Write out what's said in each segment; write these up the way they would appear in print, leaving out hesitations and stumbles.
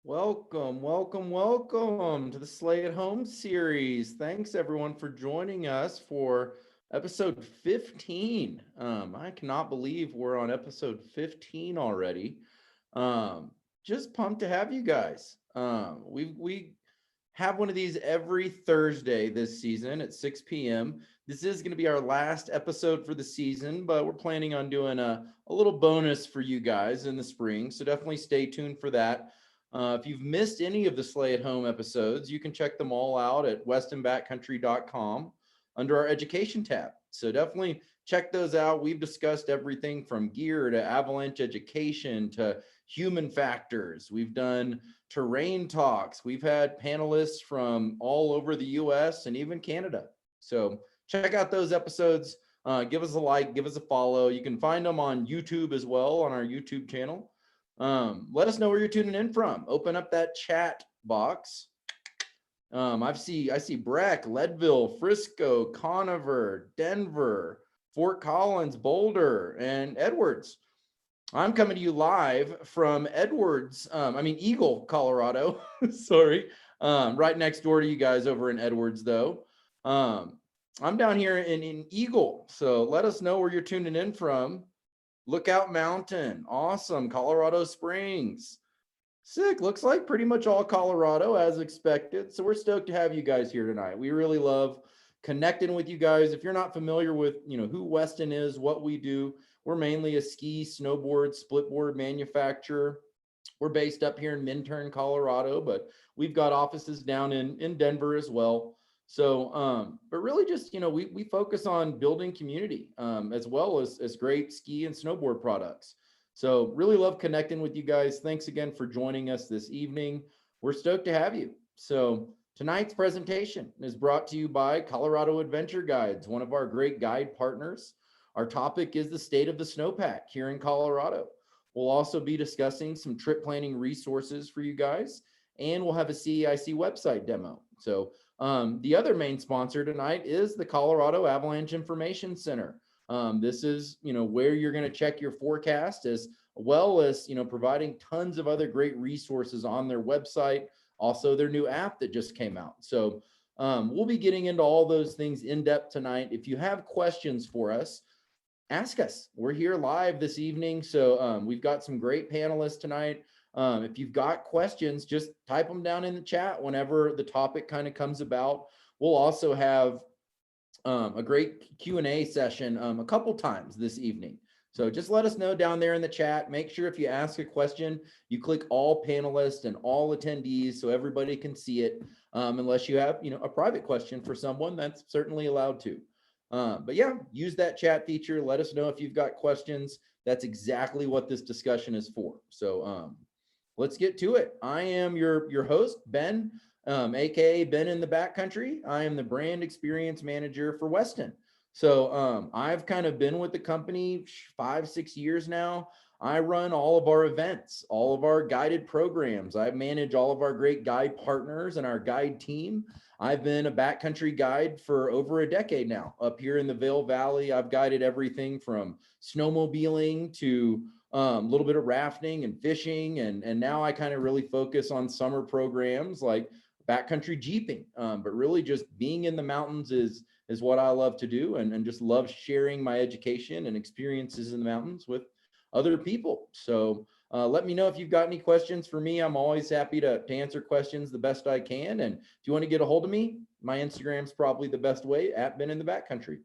Welcome to the Slay at Home series. Thanks everyone for joining us for episode 15. I cannot believe we're on episode 15 already. Um, just pumped to have you guys. We have one of these every Thursday this season at 6 p.m. This is going to be our last episode for the season, but we're planning on doing a little bonus for you guys in the spring. So definitely stay tuned for that. If you've missed any of the Slay at Home episodes, you can check them all out at westonbackcountry.com under our education tab. So definitely check those out. We've discussed everything from gear to avalanche education to human factors. We've done terrain talks. We've had panelists from all over the US and even Canada. So check out those episodes. Give us a like, give us a follow. You can find them on YouTube as well on our YouTube channel. Let us know where you're tuning in from. Open up that chat box. I see Breck, Leadville, Frisco, Conover, Denver, Fort Collins, Boulder, and Edwards. I'm coming to you live from Eagle, Colorado. Sorry. Right next door to you guys over in Edwards, though. I'm down here in Eagle. So let us know where you're tuning in from. Lookout Mountain. Awesome. Colorado Springs. Sick. Looks like pretty much all Colorado as expected. So we're stoked to have you guys here tonight. We really love connecting with you guys. If you're not familiar with, who Weston is, what we do, we're mainly a ski, snowboard, splitboard manufacturer. We're based up here in Minturn, Colorado, but we've got offices down in Denver as well. So, but really just, we focus on building community as well as great ski and snowboard products. So really love connecting with you guys. Thanks again for joining us this evening. We're stoked to have you. So tonight's presentation is brought to you by Colorado Adventure Guides, one of our great guide partners. Our topic is the state of the snowpack here in Colorado. We'll also be discussing some trip planning resources for you guys, and we'll have a CEIC website demo. So the other main sponsor tonight is the Colorado Avalanche Information Center. This is, where you're going to check your forecast, as well as, providing tons of other great resources on their website. Also, their new app that just came out. So we'll be getting into all those things in depth tonight. If you have questions for us, ask us. We're here live this evening. So we've got some great panelists tonight. If you've got questions, just type them down in the chat whenever the topic kind of comes about. We'll also have a great Q&A session a couple times this evening. So just let us know down there in the chat. Make sure if you ask a question, you click all panelists and all attendees so everybody can see it. Unless you have, a private question for someone, that's certainly allowed to. But yeah, use that chat feature. Let us know if you've got questions. That's exactly what this discussion is for. So let's get to it. I am your host, Ben, aka Ben in the Backcountry. I am the brand experience manager for Weston. So I've kind of been with the company 5-6 years now. I run all of our events, all of our guided programs. I manage all of our great guide partners and our guide team. I've been a backcountry guide for over a decade now. Up here in the Vail Valley, I've guided everything from snowmobiling to a little bit of rafting and fishing. And now I kind of really focus on summer programs like backcountry jeeping. But really just being in the mountains is what I love to do, and just love sharing my education and experiences in the mountains with other people. So let me know if you've got any questions for me. I'm always happy to answer questions the best I can. And if you want to get a hold of me, my Instagram's probably the best way, at Ben in the Backcountry.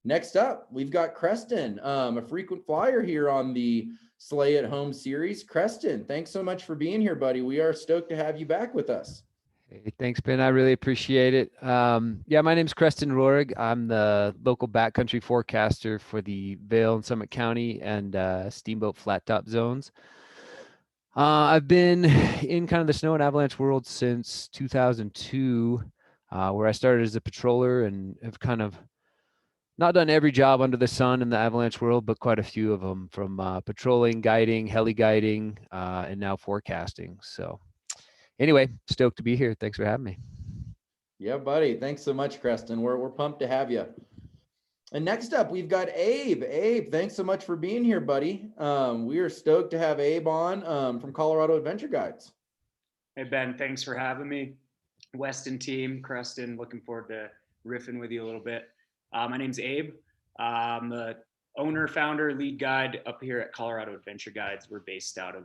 Next up, we've got Creston, a frequent flyer here on the Slay at Home series. Creston, thanks so much for being here, buddy. We are stoked to have you back with us. Hey, thanks, Ben. I really appreciate it. Yeah, my name's Creston Rohrig. I'm the local backcountry forecaster for the Vail and Summit County and Steamboat Flat Top zones. I've been in kind of the snow and avalanche world since 2002, where I started as a patroller and have kind of not done every job under the sun in the avalanche world, but quite a few of them, from patrolling, guiding, heli guiding, and now forecasting. So anyway, stoked to be here. Thanks for having me. Yeah, buddy. Thanks so much, Creston. We're pumped to have you. And next up, we've got Abe. Abe, thanks so much for being here, buddy. We are stoked to have Abe on from Colorado Adventure Guides. Hey, Ben, thanks for having me. Weston team, Creston, looking forward to riffing with you a little bit. My name's Abe. I'm the owner, founder, lead guide up here at Colorado Adventure Guides. We're based out of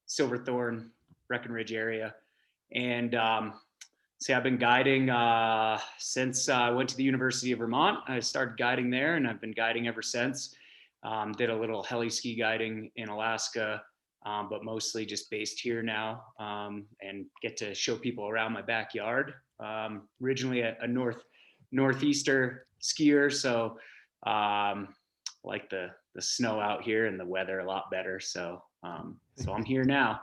Silverthorne, Breckenridge area. And I've been guiding since I went to the University of Vermont. I started guiding there and I've been guiding ever since. Did a little heli ski guiding in Alaska, but mostly just based here now, and get to show people around my backyard. Originally a northeaster skier, so like the snow out here and the weather a lot better. So I'm here now.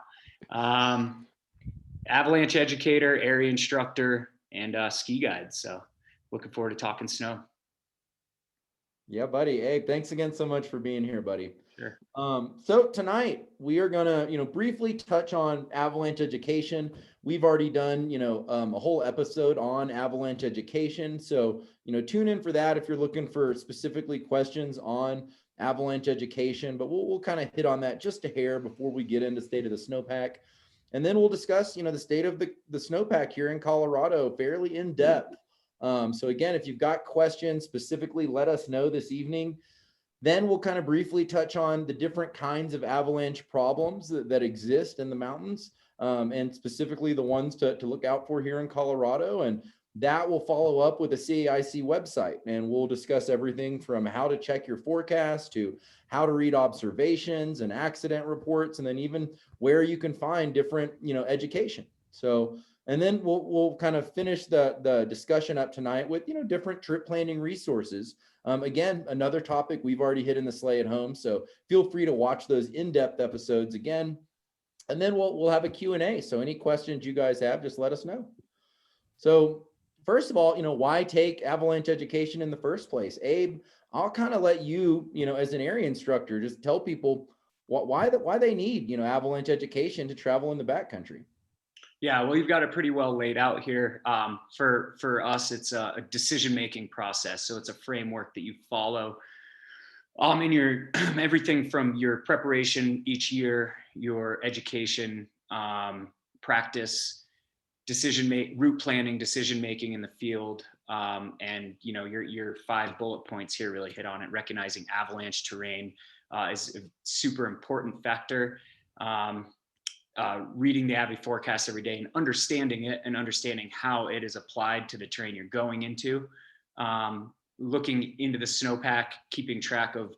Avalanche educator, area instructor, and ski guide. So looking forward to talking snow. Yeah, buddy. Hey, thanks again so much for being here, buddy. Sure. So tonight we are gonna, briefly touch on avalanche education. We've already done, a whole episode on avalanche education. So, tune in for that if you're looking for specifically questions on avalanche education. But we'll kind of hit on that just a hair before we get into state of the snowpack, and then we'll discuss, the state of the snowpack here in Colorado fairly in depth. So again, if you've got questions specifically, let us know this evening. Then we'll kind of briefly touch on the different kinds of avalanche problems that exist in the mountains, and specifically the ones to look out for here in Colorado. And that will follow up with a CAIC website. And we'll discuss everything from how to check your forecast to how to read observations and accident reports, and then even where you can find different, education. So, and then we'll kind of finish the discussion up tonight with, different trip planning resources. Again, another topic we've already hit in the Slay at Home, so feel free to watch those in-depth episodes again. And then we'll have a Q&A. So any questions you guys have, just let us know. So first of all, why take avalanche education in the first place? Abe, I'll kind of let you, as an area instructor, just tell people why they need, avalanche education to travel in the backcountry. Yeah, well, you've got it pretty well laid out here. For us, it's a decision-making process. So it's a framework that you follow in your everything from your preparation each year, your education, practice, route planning, decision-making in the field. And your 5 bullet points here really hit on it. Recognizing avalanche terrain is a super important factor. Reading the Avi forecast every day and understanding it and understanding how it is applied to the terrain you're going into. Looking into the snowpack, keeping track of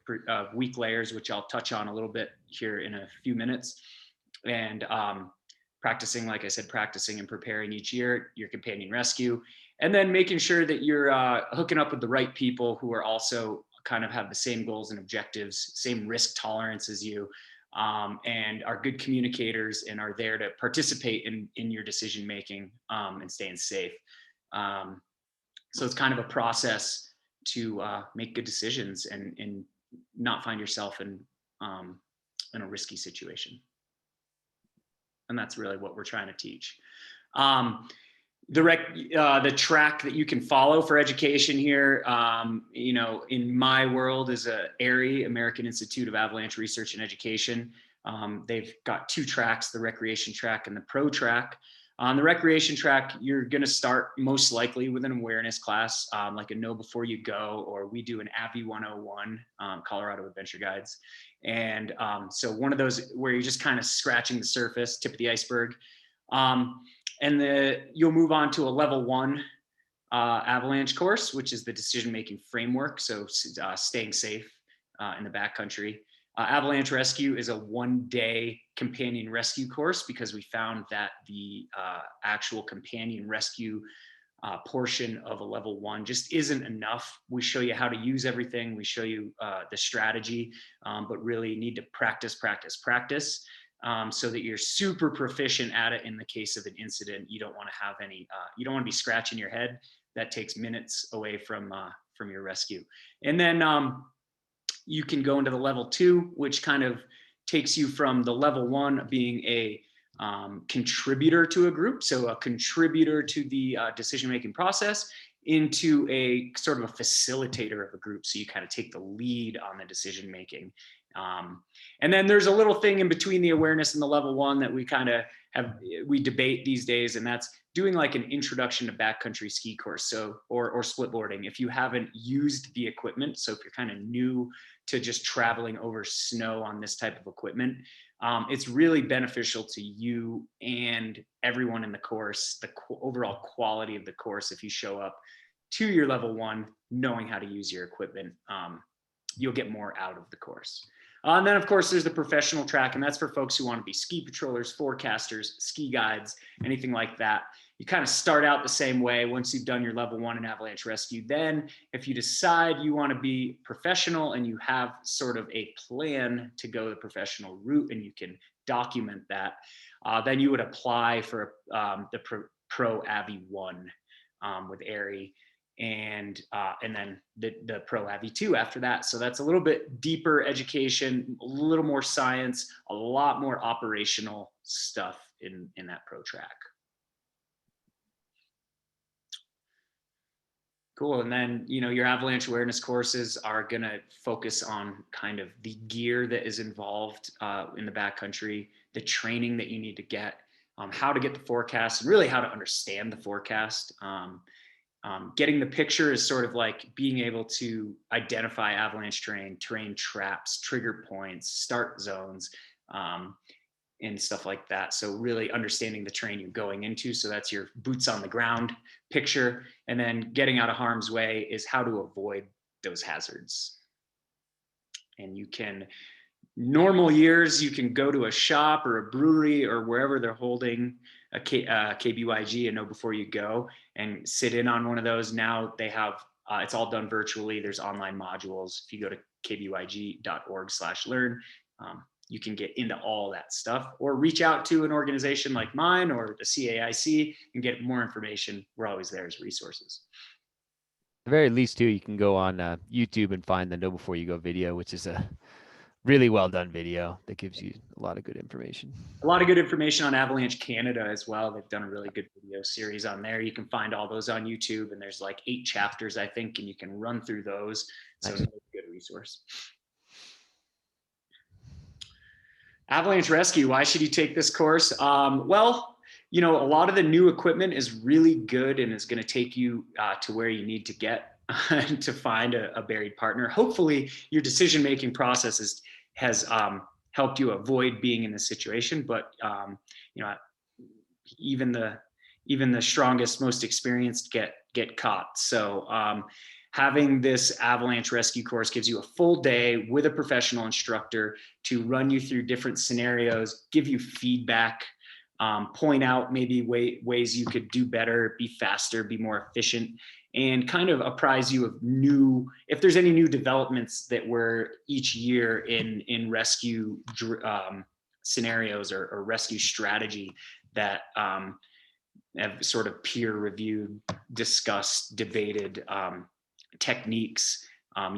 weak layers, which I'll touch on a little bit here in a few minutes. And practicing, like I said, practicing and preparing each year, your companion rescue. And then making sure that you're hooking up with the right people who are also kind of have the same goals and objectives, same risk tolerance as you. And are good communicators and are there to participate in your decision making and staying safe. So it's kind of a process to make good decisions and not find yourself in a risky situation. And that's really what we're trying to teach. The track that you can follow for education here, in my world is AIRI, American Institute of Avalanche Research and Education. They've got 2 tracks, the recreation track and the pro track. On the recreation track, you're going to start most likely with an awareness class, like a Know Before You Go, or we do an Avi 101, Colorado Adventure Guides. And so one of those where you're just kind of scratching the surface, tip of the iceberg. And you'll move on to a level 1 avalanche course, which is the decision-making framework. So staying safe in the backcountry. Avalanche Rescue is a 1-day companion rescue course because we found that the actual companion rescue portion of a level 1 just isn't enough. We show you how to use everything. We show you the strategy, but really need to practice, so that you're super proficient at it in the case of an incident. You don't want to have any, you don't want to be scratching your head. That takes minutes away from your rescue. And then you can go into the level 2, which kind of takes you from the level 1 being a contributor to a group, so a contributor to the decision-making process, into a sort of a facilitator of a group. So you kind of take the lead on the decision-making. And then there's a little thing in between the awareness and the level 1 that we kind of we debate these days, and that's doing like an introduction to backcountry ski course, so or split boarding. If you haven't used the equipment, so if you're kind of new to just traveling over snow on this type of equipment, it's really beneficial to you and everyone in the course, the overall quality of the course. If you show up to your level 1 knowing how to use your equipment, you'll get more out of the course. And then of course there's the professional track, and that's for folks who want to be ski patrollers, forecasters, ski guides, anything like that. You kind of start out the same way once you've done your level 1 in Avalanche Rescue. Then if you decide you want to be professional and you have sort of a plan to go the professional route and you can document that, then you would apply for the Pro Avi 1 with ARI, and then the Pro Avi 2 after that. So that's a little bit deeper education, a little more science, a lot more operational stuff in that pro track. Cool. And then, you know, your Avalanche Awareness courses are going to focus on kind of the gear that is involved in the backcountry, the training that you need to get, how to get the forecast, and really how to understand the forecast. Getting the picture is sort of like being able to identify avalanche terrain traps, trigger points, start zones, and stuff like that. So really understanding the terrain you're going into. So that's your boots on the ground picture. And then getting out of harm's way is how to avoid those hazards. And you can, normal years, you can go to a shop or a brewery or wherever they're holding a KBYG and know before you go and sit in on one of those. Now they have, it's all done virtually. There's online modules. If you go to kbyg.org/learn, you can get into all that stuff, or reach out to an organization like mine or the CAIC and get more information. We're always there as resources. At the very least, too, you can go on YouTube and find the Know Before You Go video, which is a really well done video that gives you a lot of good information. A lot of good information on Avalanche Canada as well. They've done a really good video series on there. You can find all those on YouTube, and there's like 8 chapters, I think, and you can run through those. So Nice. it's a good resource. Avalanche Rescue, why should you take this course? Well, you know, a lot of the new equipment is really good and is going to take you to where you need to get to find a buried partner. Hopefully your decision-making process has helped you avoid being in this situation, but you know, even the strongest, most experienced get caught. So having this Avalanche Rescue course gives you a full day with a professional instructor to run you through different scenarios, give you feedback, point out maybe ways you could do better, be faster, be more efficient, and kind of apprise you of if there's any new developments that were each year in rescue scenarios or rescue strategy that have sort of peer reviewed, discussed, debated techniques.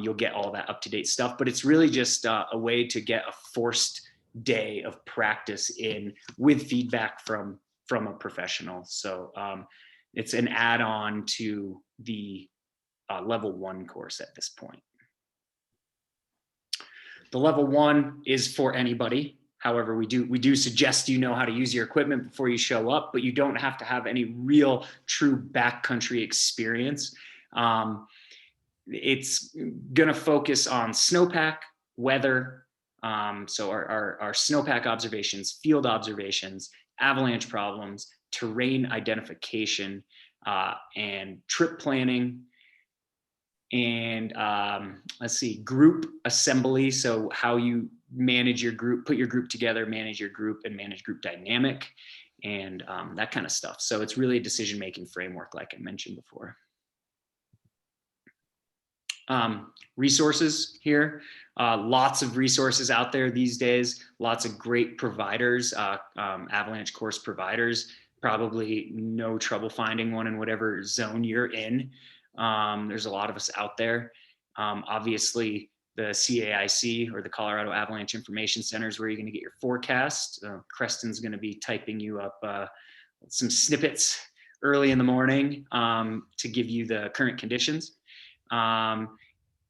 You'll get all that up-to-date stuff, but it's really just a way to get a forced day of practice in with feedback from a professional. So it's an add-on to the level 1 course at this point. The level 1 is for anybody. However, we do suggest you know how to use your equipment before you show up, but you don't have to have any real true backcountry experience. It's gonna focus on snowpack, weather, so our snowpack observations, field observations, avalanche problems, terrain identification, and trip planning, and let's see, group assembly. So how you manage your group, put your group together, manage your group, and manage group dynamic, and that kind of stuff. So it's really a decision-making framework, like I mentioned before. Resources here, lots of resources out there these days, lots of great providers, Avalanche course providers, probably no trouble finding one in whatever zone you're in. There's a lot of us out there. Obviously the CAIC, or the Colorado Avalanche Information Center, is where you're going to get your forecast. Creston's going to be typing you up some snippets early in the morning to give you the current conditions.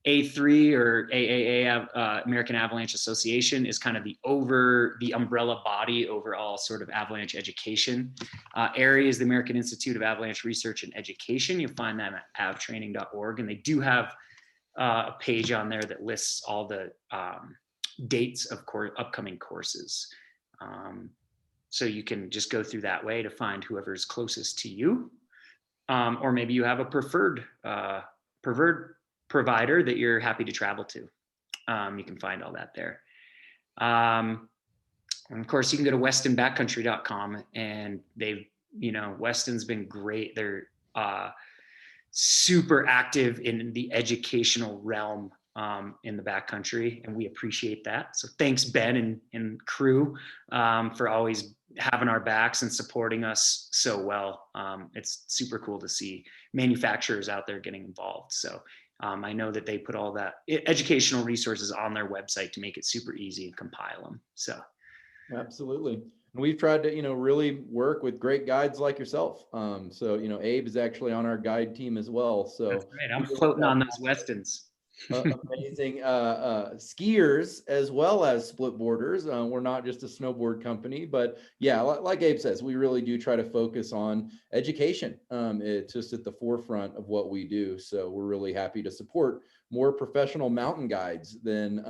A3 or AAA, American Avalanche Association, is kind of the umbrella body over all sort of avalanche education. ARI is the American Institute of Avalanche Research and Education. You'll find them at avtraining.org, and they do have a page on there that lists all the dates of upcoming courses. So you can just go through that way to find whoever's closest to you. Or maybe you have a preferred provider that you're happy to travel to. You can find all that there. And of course, you can go to westonbackcountry.com, and Weston's been great. They're super active in the educational realm in the backcountry, and we appreciate that. So thanks, Ben and crew, for always having our backs and supporting us so well. It's super cool to see manufacturers out there getting involved. So I know that they put all that educational resources on their website to make it super easy and compile them. So absolutely. And we've tried to, really work with great guides like yourself. So, Abe is actually on our guide team as well. So that's great. I'm floating on those Westons. Amazing skiers as well as split boarders. We're not just a snowboard company, but yeah, like Abe says, we really do try to focus on education. It's just at the forefront of what we do. So we're really happy to support more professional mountain guides than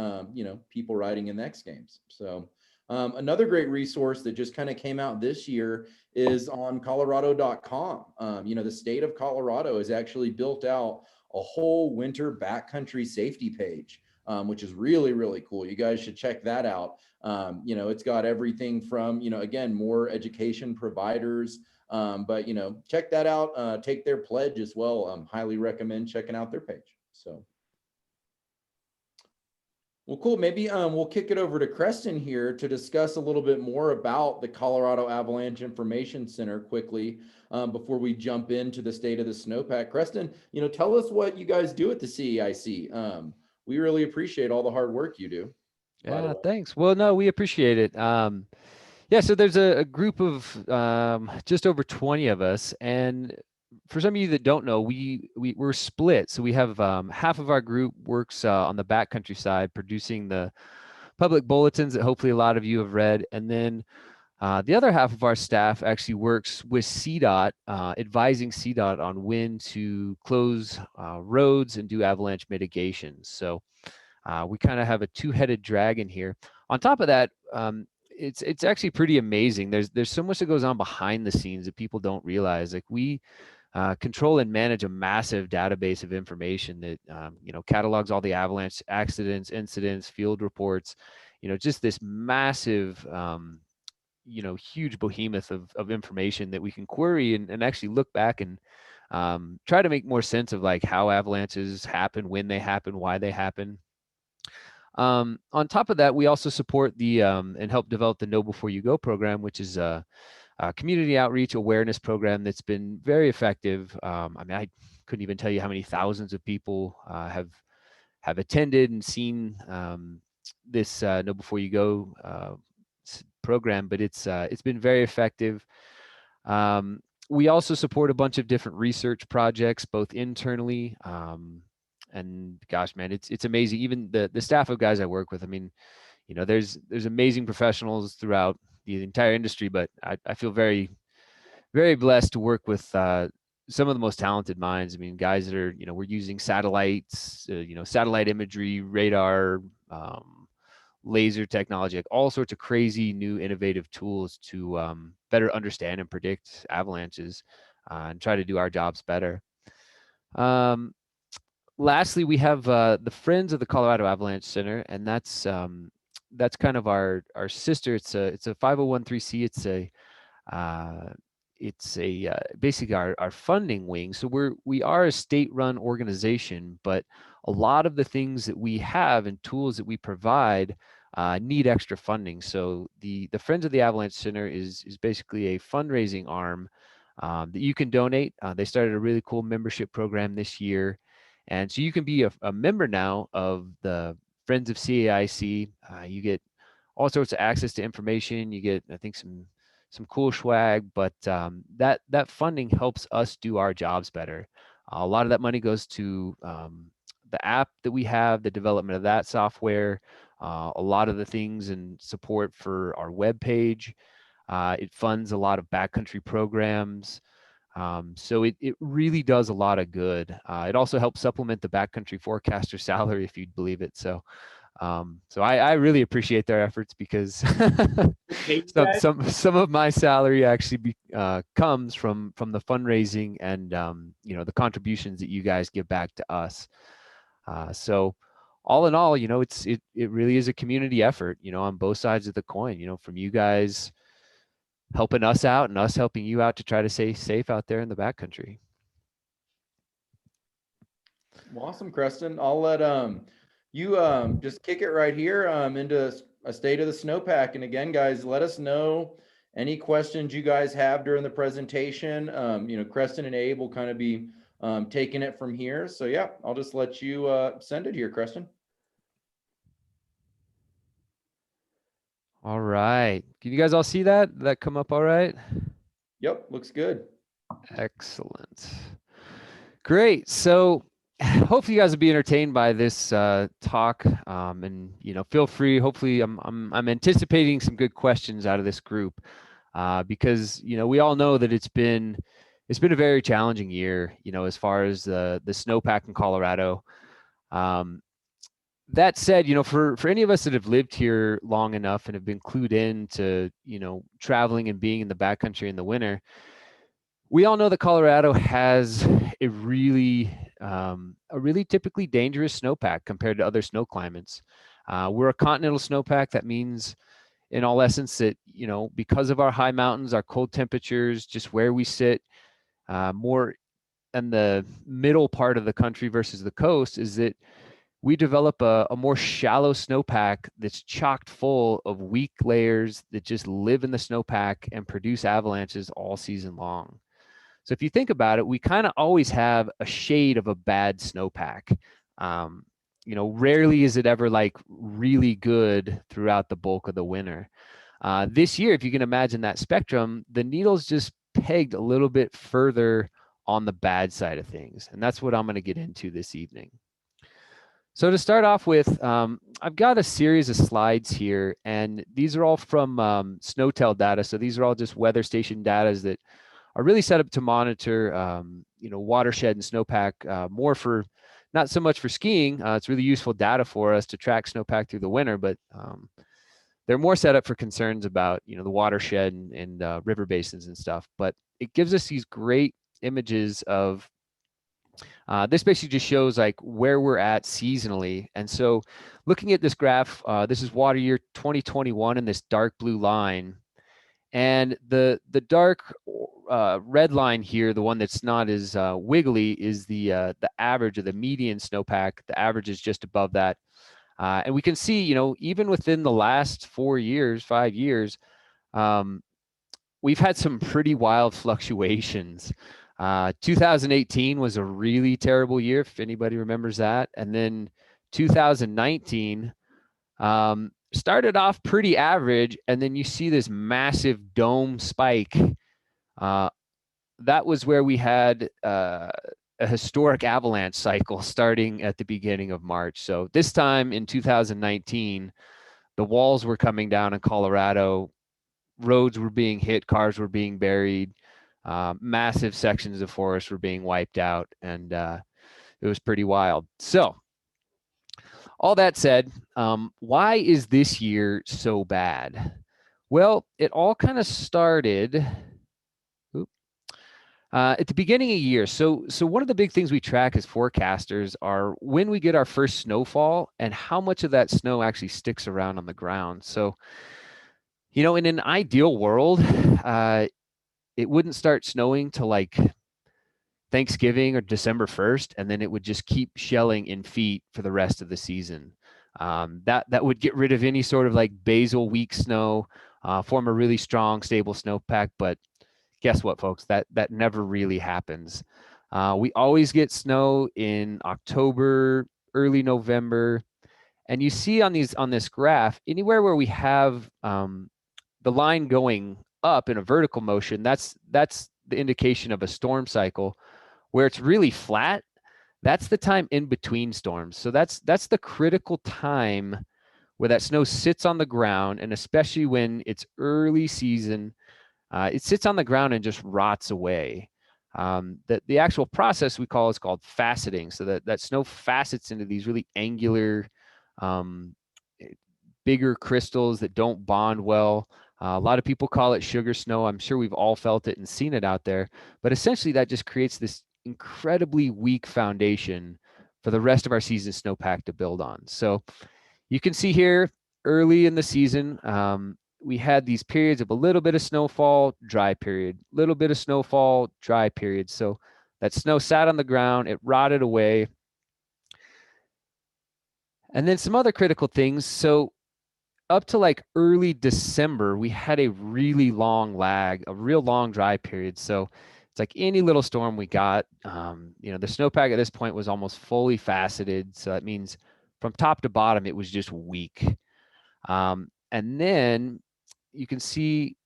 people riding in the X Games. So another great resource that just kind of came out this year is on colorado.com. The state of Colorado has actually built out a whole winter backcountry safety page, which is really, really cool. You guys should check that out. It's got everything from, again, more education providers, but, check that out. Take their pledge as well. Highly recommend checking out their page. So. Well, cool. Maybe we'll kick it over to Creston here to discuss a little bit more about the Colorado Avalanche Information Center quickly before we jump into the state of the snowpack. Creston, tell us what you guys do at the CEIC. We really appreciate all the hard work you do. Yeah, thanks. Well, no, we appreciate it. Yeah, so there's a group of just over 20 of us, and for some of you that don't know, we're split. So we have half of our group works on the backcountry side, producing the public bulletins that hopefully a lot of you have read. And then the other half of our staff actually works with CDOT, advising CDOT on when to close roads and do avalanche mitigation. So we kind of have a two-headed dragon here. On top of that, it's actually pretty amazing. There's so much that goes on behind the scenes that people don't realize. Like we control and manage a massive database of information that catalogs all the avalanche accidents, incidents, field reports. Just this massive, huge behemoth of information that we can query and actually look back and try to make more sense of like how avalanches happen, when they happen, why they happen. On top of that, we also support the and help develop the Know Before You Go program, which is a community outreach awareness program that's been very effective. I couldn't even tell you how many thousands of people have attended and seen this Know Before You Go program, but it's been very effective. We also support a bunch of different research projects, both internally. And gosh, man, it's amazing. Even the staff of guys I work with, there's amazing professionals throughout the entire industry, but I feel very, very blessed to work with some of the most talented minds. Guys that are, we're using satellites, satellite imagery, radar, laser technology, like all sorts of crazy new innovative tools to better understand and predict avalanches and try to do our jobs better. Lastly, we have the Friends of the Colorado Avalanche Center, and that's kind of our sister. It's a 501(c). It's basically our funding wing. So we are a state-run organization, but a lot of the things that we have and tools that we provide need extra funding. So the Friends of the Avalanche Center is basically a fundraising arm that you can donate. They started a really cool membership program this year. And so you can be a member now of the Friends of CAIC. You get all sorts of access to information. You get, I think, some cool swag, but that funding helps us do our jobs better. A lot of that money goes to the app that we have, the development of that software, a lot of the things and support for our web page. It funds a lot of backcountry programs. So it really does a lot of good. It also helps supplement the backcountry forecaster salary, if you'd believe it. So I really appreciate their efforts, because some of my salary actually comes from the fundraising and the contributions that you guys give back to us. So all in all, it really is a community effort, on both sides of the coin, from you guys helping us out and us helping you out to try to stay safe out there in the backcountry. Awesome, Creston. I'll let you just kick it right here into a state of the snowpack. And again, guys, let us know any questions you guys have during the presentation. Creston and Abe will kind of be taking it from here. So yeah, I'll just let you send it here, Creston. All right. Can you guys all see that? Did that come up all right? Yep, looks good. Excellent. Great. So hopefully you guys will be entertained by this talk, and feel free. Hopefully, I'm anticipating some good questions out of this group, because we all know that it's been a very challenging year. As far as the snowpack in Colorado. That said, for any of us that have lived here long enough and have been clued in to traveling and being in the backcountry in the winter, we all know that Colorado has a really typically dangerous snowpack compared to other snow climates. We're a continental snowpack. That means, in all essence, that because of our high mountains, our cold temperatures, just where we sit, more in the middle part of the country versus the coast, is that we develop a more shallow snowpack that's chocked full of weak layers that just live in the snowpack and produce avalanches all season long. So if you think about it, we kind of always have a shade of a bad snowpack. Rarely is it ever like really good throughout the bulk of the winter. This year, if you can imagine that spectrum, the needle's just pegged a little bit further on the bad side of things. And that's what I'm going to get into this evening. So to start off with, I've got a series of slides here, and these are all from SnowTel data. So these are all just weather station data that are really set up to monitor, watershed and snowpack, more for, not so much for skiing. It's really useful data for us to track snowpack through the winter, but they're more set up for concerns about, the watershed and river basins and stuff. But it gives us these great images of, this basically just shows like where we're at seasonally. And so looking at this graph, this is water year 2021 in this dark blue line. And the dark red line here, the one that's not as wiggly, is the average of the median snowpack. The average is just above that. And we can see, even within the last 5 years, we've had some pretty wild fluctuations. 2018 was a really terrible year, if anybody remembers that. And then 2019 started off pretty average, and then you see this massive dome spike. That was where we had a historic avalanche cycle starting at the beginning of March. So this time in 2019, the walls were coming down in Colorado. Roads were being hit, cars were being buried. Massive sections of forest were being wiped out, and it was pretty wild. So all that said, why is this year so bad? Well, it all kind of started at the beginning of the year. So one of the big things we track as forecasters are when we get our first snowfall and how much of that snow actually sticks around on the ground. So, in an ideal world, it wouldn't start snowing till like Thanksgiving or December 1st, and then it would just keep shelling in feet for the rest of the season. That would get rid of any sort of like basal weak snow, form a really strong, stable snowpack. But guess what, folks? That never really happens. We always get snow in October, early November, and you see on this graph, anywhere where we have the line going up in a vertical motion, that's the indication of a storm cycle. Where it's really flat, that's the time in between storms. So that's the critical time where that snow sits on the ground, and especially when it's early season, it sits on the ground and just rots away. The actual process we call is called faceting. So that snow facets into these really angular, bigger crystals that don't bond well. A lot of people call it sugar snow. I'm sure we've all felt it and seen it out there. But essentially, that just creates this incredibly weak foundation for the rest of our season snowpack to build on. So you can see here early in the season, we had these periods of a little bit of snowfall, dry period, little bit of snowfall, dry period. So that snow sat on the ground, it rotted away. And then some other critical things. So up to like early December, we had a really long lag, a real long dry period. So it's like any little storm we got, the snowpack at this point was almost fully faceted. So that means from top to bottom, it was just weak. And then you can see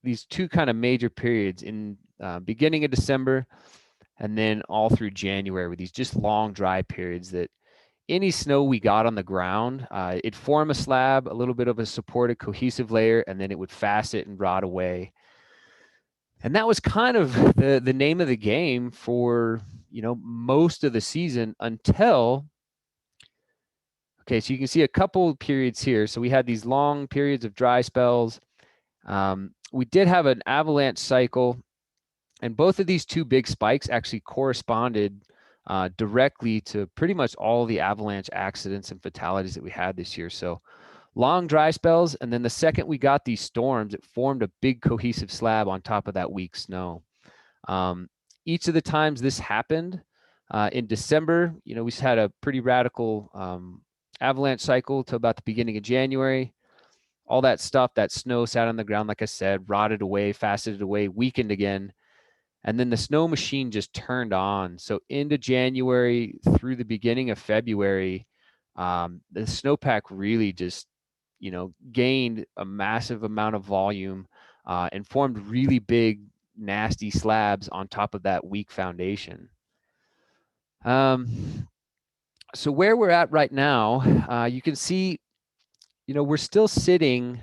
these two kind of major periods in beginning of December and then all through January with these just long dry periods that any snow we got on the ground, it'd form a slab, a little bit of a supported cohesive layer, and then it would facet and rot away. And that was kind of the name of the game for, most of the season until, okay, so you can see a couple periods here. So we had these long periods of dry spells. We did have an avalanche cycle, and both of these two big spikes actually corresponded directly to pretty much all the avalanche accidents and fatalities that we had this year. So long dry spells, and then the second we got these storms, it formed a big cohesive slab on top of that weak snow. Each of the times this happened, in December, we had a pretty radical avalanche cycle to about the beginning of January. All that stuff, that snow sat on the ground, like I said, rotted away, faceted away, weakened again. And then the snow machine just turned on. So into January through the beginning of February, the snowpack really just, gained a massive amount of volume and formed really big, nasty slabs on top of that weak foundation. So where we're at right now, you can see, we're still sitting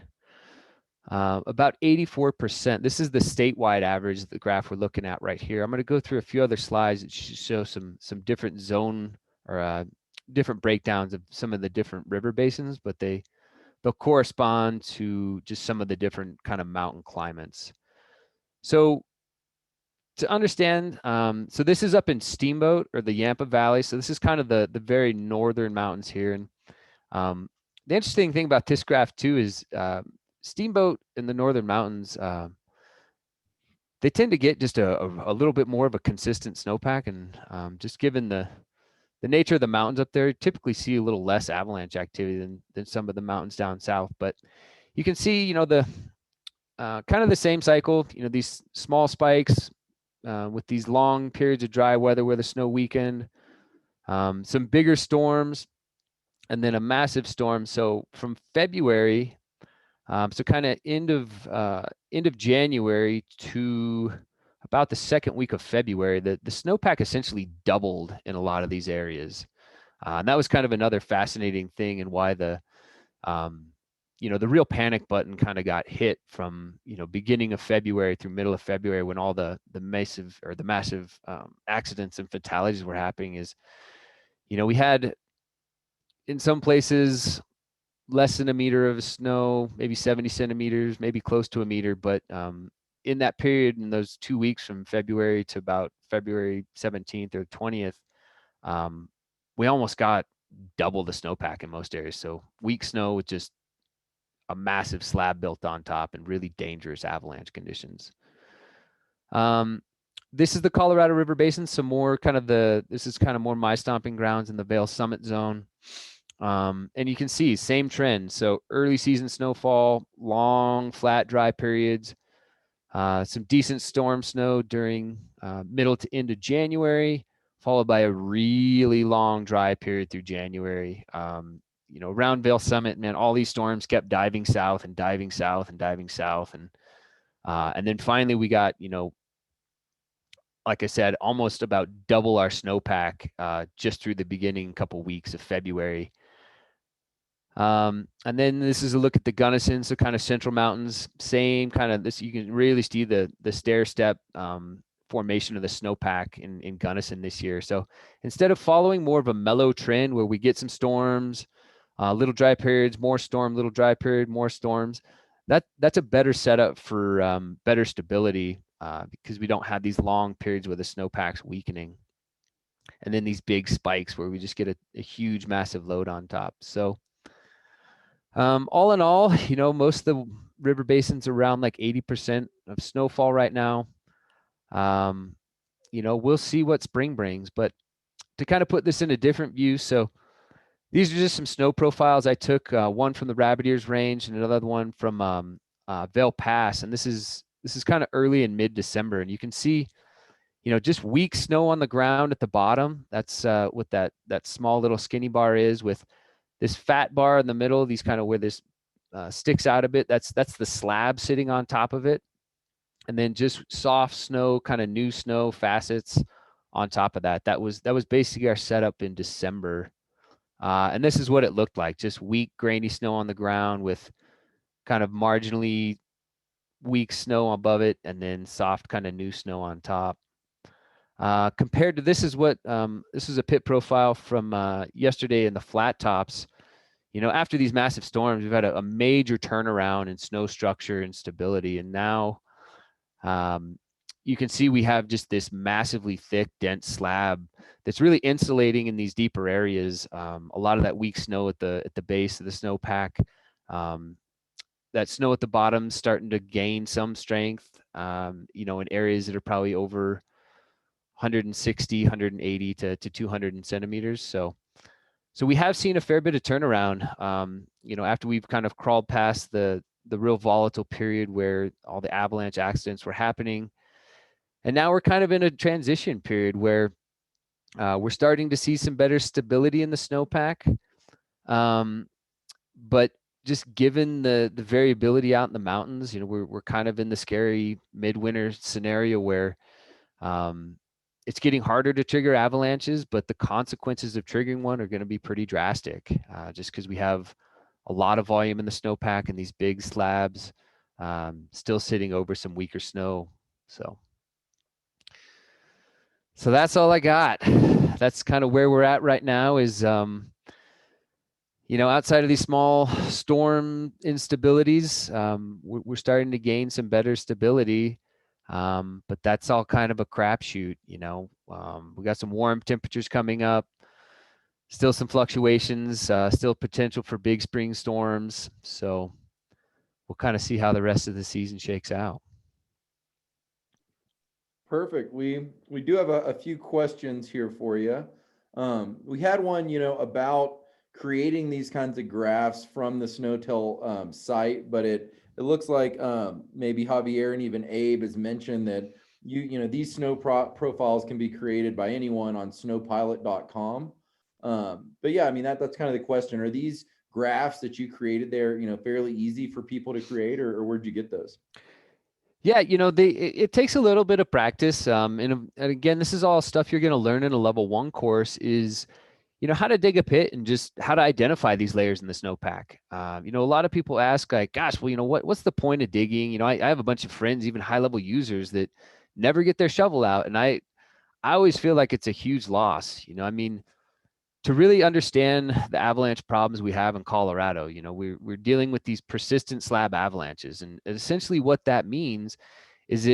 about 84%. This is the statewide average, the graph we're looking at right here. I'm going to go through a few other slides that show some different zone or different breakdowns of some of the different river basins, but they'll correspond to just some of the different kind of mountain climates. So to understand, so this is up in Steamboat or the Yampa Valley. So this is kind of the very northern mountains here. And the interesting thing about this graph too is Steamboat in the northern mountains, they tend to get just a little bit more of a consistent snowpack, and just given the nature of the mountains up there, typically see a little less avalanche activity than some of the mountains down south. But you can see, the kind of the same cycle, these small spikes with these long periods of dry weather where the snow weakened, some bigger storms, and then a massive storm. So from February, so kind of end of January to about the second week of February, the snowpack essentially doubled in a lot of these areas. And that was kind of another fascinating thing, and why the real panic button kind of got hit from, beginning of February through middle of February, when all the massive accidents and fatalities were happening. Is, we had in some places less than a meter of snow, maybe 70 centimeters, maybe close to a meter. But in that period, in those 2 weeks from February to about February 17th or 20th, we almost got double the snowpack in most areas. So weak snow with just a massive slab built on top and really dangerous avalanche conditions. This is the Colorado River Basin. So this is kind of more my stomping grounds in the Vail Summit zone. And you can see same trend. So early season snowfall, long, flat, dry periods, some decent storm snow during middle to end of January, followed by a really long dry period through January. Around Vail Summit, man, all these storms kept diving south and diving south and diving south. And then finally we got, like I said, almost about double our snowpack just through the beginning couple weeks of February. And then this is a look at the Gunnison, so kind of Central Mountains, same kind of this. You can really see the stair step formation of the snowpack in Gunnison this year. So instead of following more of a mellow trend where we get some storms, little dry periods, more storm, little dry period, more storms, that's a better setup for better stability because we don't have these long periods where the snowpack's weakening. And then these big spikes where we just get a huge, massive load on top. So all in all, most of the river basins are around like 80% of snowfall right now. We'll see what spring brings, but to kind of put this in a different view. So these are just some snow profiles I took, one from the Rabbit Ears Range and another one from Vail Pass. And this is kind of early in mid-December. And you can see, just weak snow on the ground at the bottom. That's what that small little skinny bar is, with this fat bar in the middle, these kind of where this sticks out a bit. That's the slab sitting on top of it. And then just soft snow, kind of new snow facets on top of that. That was basically our setup in December. And this is what it looked like, just weak, grainy snow on the ground with kind of marginally weak snow above it, and then soft kind of new snow on top. Compared to this is a pit profile from yesterday in the flat tops. After these massive storms, we've had a major turnaround in snow structure and stability. And now you can see we have just this massively thick, dense slab that's really insulating in these deeper areas. A lot of that weak snow at the base of the snowpack. That snow at the bottom starting to gain some strength, in areas that are probably over 160, 180 to 200 centimeters. So we have seen a fair bit of turnaround, after we've kind of crawled past the real volatile period where all the avalanche accidents were happening. And now we're kind of in a transition period where we're starting to see some better stability in the snowpack. But just given the variability out in the mountains, we're kind of in the scary midwinter scenario where it's getting harder to trigger avalanches, but the consequences of triggering one are going to be pretty drastic, just because we have a lot of volume in the snowpack and these big slabs still sitting over some weaker snow. So that's all I got. That's kind of where we're at right now is, outside of these small storm instabilities, we're starting to gain some better stability. But that's all kind of a crapshoot. We got some warm temperatures coming up, still some fluctuations, still potential for big spring storms. So we'll kind of see how the rest of the season shakes out. Perfect. We do have a few questions here for you. We had one, about creating these kinds of graphs from the Snowtail site, but it looks like maybe Javier and even Abe has mentioned that these snow profiles can be created by anyone on snowpilot.com. But yeah, I mean that's kind of the question. Are these graphs that you created there, fairly easy for people to create, or where'd you get those? Yeah, it takes a little bit of practice. And again, this is all stuff you're going to learn in a level 1 course is, how to dig a pit and just how to identify these layers in the snowpack. A lot of people ask like, gosh, well, what's the point of digging? I have a bunch of friends, even high level users, that never get their shovel out. And I always feel like it's a huge loss. To really understand the avalanche problems we have in Colorado, we're dealing with these persistent slab avalanches. And essentially what that means is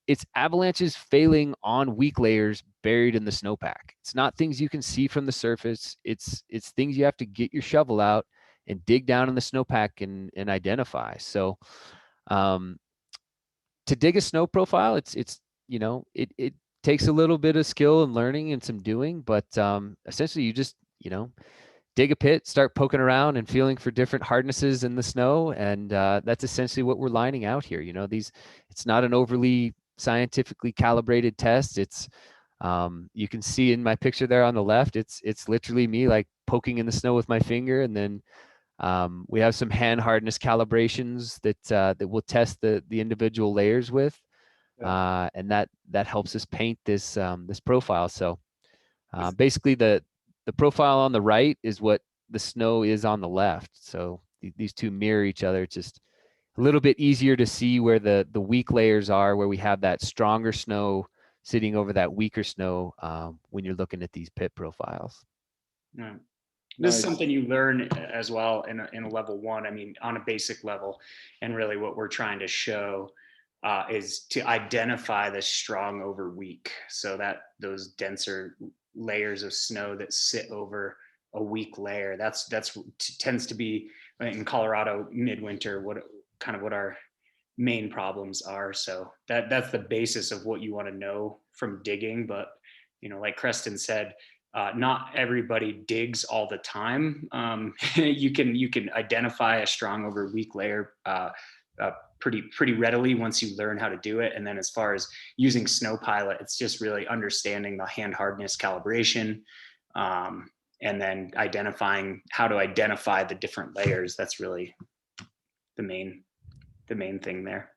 it's avalanches failing on weak layers buried in the snowpack. It's not things you can see from the surface. It's things you have to get your shovel out and dig down in the snowpack and identify. So to dig a snow profile, it takes a little bit of skill and learning and some doing, but essentially you just, dig a pit, start poking around and feeling for different hardnesses in the snow. And that's essentially what we're lining out here. It's not an overly scientifically calibrated test. It's, you can see in my picture there on the left, it's literally me like poking in the snow with my finger. And then we have some hand hardness calibrations that we'll test the individual layers with. and that helps us paint this this profile. So basically the profile on the right is what the snow is on the left. So these two mirror each other. It's just a little bit easier to see where the weak layers are, where we have that stronger snow sitting over that weaker snow when you're looking at these pit profiles. Yeah. This is something you learn as well in a level 1. I mean, on a basic level, and really what we're trying to show is to identify the strong over weak, so that those denser layers of snow that sit over a weak layer, that's tends to be in Colorado midwinter what our main problems are. So that's the basis of what you want to know from digging. But like Creston said, not everybody digs all the time. You can identify a strong over weak layer pretty readily once you learn how to do it. And then as far as using Snowpilot, it's just really understanding the hand hardness calibration, and then identifying how to identify the different layers. That's really the main thing there.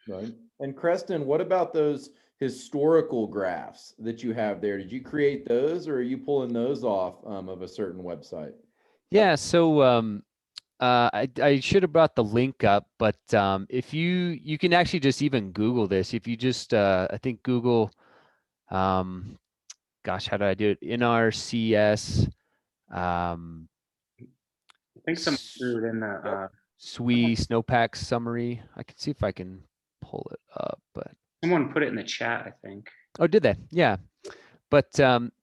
Right. And Creston, what about those historical graphs that you have there? Did you create those, or are you pulling those off of a certain website? Yeah, so I should have brought the link up, but if you can actually just even Google this. If you just I think Google, gosh, how do I do it? NRCS. I think someone threw it in the SWE Snowpack summary. I can see if I can pull it up, but someone put it in the chat, I think. Oh, did they? Yeah, but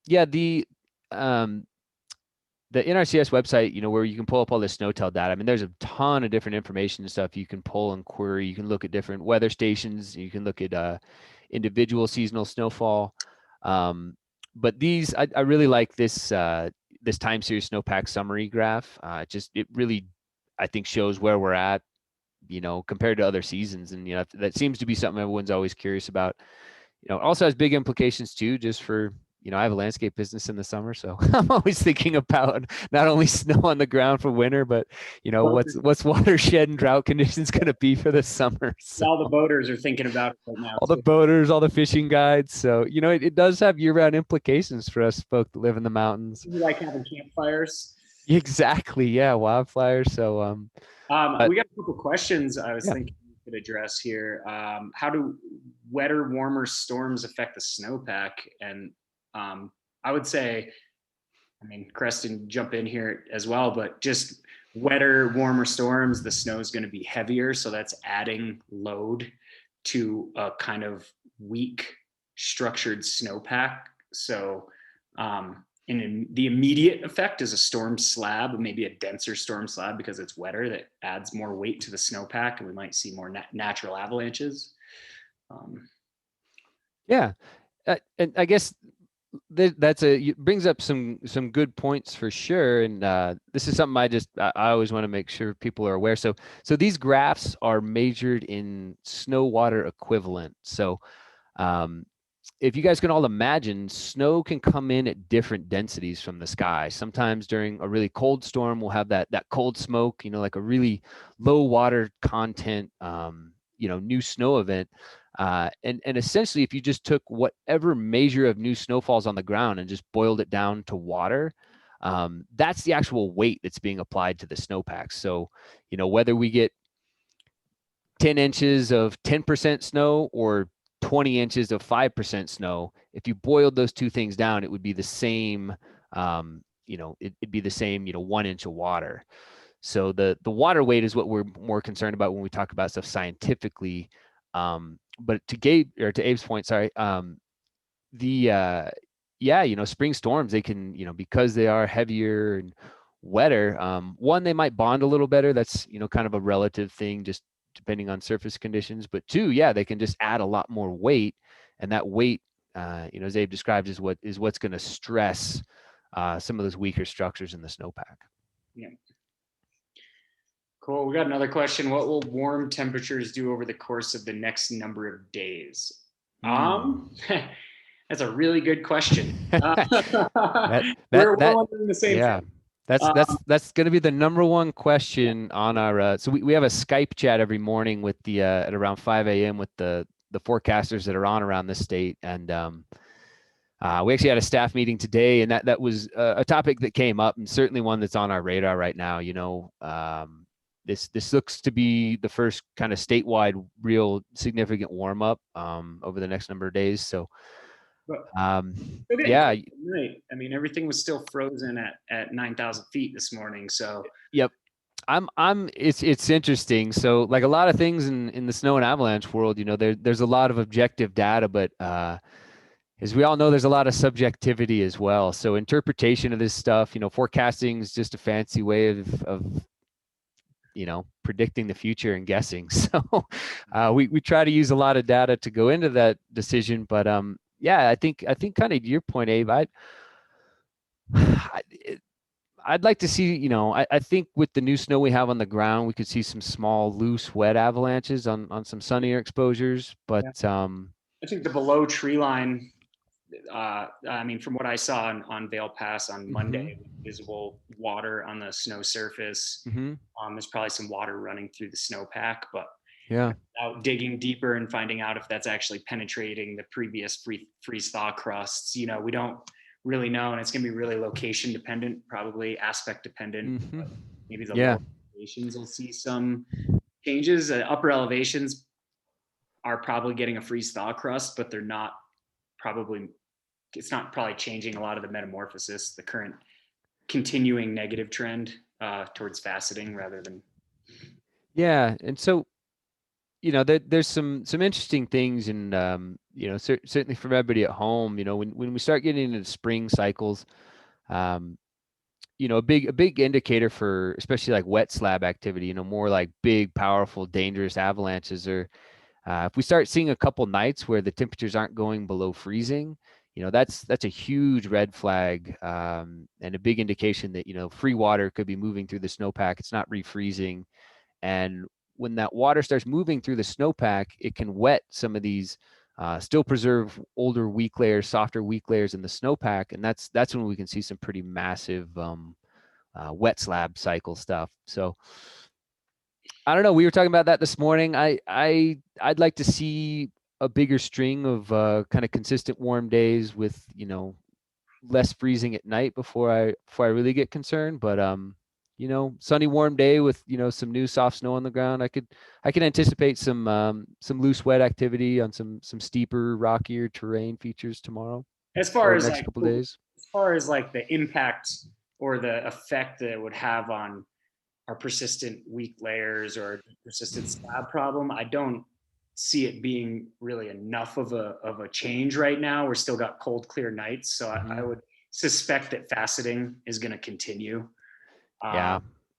yeah, the NRCS website, where you can pull up all the SNOTEL data. I mean, there's a ton of different information and stuff you can pull and query. You can look at different weather stations. You can look at individual seasonal snowfall. But these, I really like this this time series snowpack summary graph. It really, I think, shows where we're at, compared to other seasons. And, that seems to be something everyone's always curious about. It also has big implications too, just for, I have a landscape business in the summer, so I'm always thinking about not only snow on the ground for winter, but what's watershed and drought conditions going to be for the summer. So, all the boaters are thinking about it right now. All the boaters, all the fishing guides. So it does have year-round implications for us folk that live in the mountains. You like having campfires? Exactly. Yeah, wildfires. So we got a couple questions I was thinking we could address here. How do wetter, warmer storms affect the snowpack? And I would say, Creston, jump in here as well, but just wetter, warmer storms, the snow is going to be heavier. So that's adding load to a kind of weak structured snowpack. So in the immediate effect is a storm slab, maybe a denser storm slab because it's wetter, that adds more weight to the snowpack, and we might see more natural avalanches. And I guess that brings up some good points for sure. And this is something I always want to make sure people are aware. So these graphs are measured in snow water equivalent. So if you guys can all imagine, snow can come in at different densities from the sky. Sometimes during a really cold storm, we'll have that cold smoke, like a really low water content, new snow event. And essentially, if you just took whatever measure of new snowfalls on the ground and just boiled it down to water, that's the actual weight that's being applied to the snowpack. So, whether we get 10 inches of 10% snow or 20 inches of 5% snow, if you boiled those two things down, it would be the same, it'd be the same, 1 inch of water. So the water weight is what we're more concerned about when we talk about stuff scientifically. But to Abe's point, sorry, spring storms, they can, because they are heavier and wetter, one, they might bond a little better. That's, kind of a relative thing, just depending on surface conditions. But two, they can just add a lot more weight, and that weight, as Abe described, is what's going to stress some of those weaker structures in the snowpack. Yeah. Cool. We got another question. What will warm temperatures do over the course of the next number of days? That's a really good question. We're wondering the same thing. That's going to be the number one question on our. So we have a Skype chat every morning with the at around 5 a.m. with the the forecasters that are on around the state. And we actually had a staff meeting today, and that was a topic that came up, and certainly one that's on our radar right now. This looks to be the first kind of statewide real significant warm up over the next number of days. So yeah, right. I mean, everything was still frozen at 9,000 feet this morning. So yep. It's interesting. So like a lot of things in the snow and avalanche world, there's a lot of objective data, but as we all know, there's a lot of subjectivity as well. So interpretation of this stuff, forecasting is just a fancy way of predicting the future and guessing. So we try to use a lot of data to go into that decision. But yeah, I think kind of to your point, Abe, I'd like to see, I think with the new snow we have on the ground, we could see some small, loose, wet avalanches on some sunnier exposures. But I think the below tree line, I mean, from what I saw on Vail Pass on Monday, visible water on the snow surface. There's probably some water running through the snowpack, but yeah, without digging deeper and finding out if that's actually penetrating the previous freeze thaw crusts, we don't really know, and it's going to be really location dependent, probably aspect dependent. Maybe the lower elevations will see some changes. Upper elevations are probably getting a freeze thaw crust, but they're not probably. It's not probably changing a lot of the metamorphosis, the current continuing negative trend towards faceting rather than. Yeah, and so there's some interesting things, and certainly for everybody at home, when we start getting into spring cycles, a big indicator for especially like wet slab activity, more like big, powerful, dangerous avalanches, or if we start seeing a couple nights where the temperatures aren't going below freezing, that's a huge red flag, and a big indication that free water could be moving through the snowpack. It's not refreezing, and when that water starts moving through the snowpack, it can wet some of these still preserve older weak layers, softer weak layers in the snowpack, and that's when we can see some pretty massive wet slab cycle stuff. So I don't know. We were talking about that this morning. I'd like to see a bigger string of kind of consistent warm days with less freezing at night before I really get concerned. But sunny warm day with some new soft snow on the ground, I can anticipate some loose wet activity on some steeper, rockier terrain features tomorrow. As far as next couple days, as far as like the impact or the effect that it would have on our persistent weak layers or persistent slab problem, I don't see it being really enough of a change right now. We're still got cold, clear nights, so I would suspect that faceting is going to continue.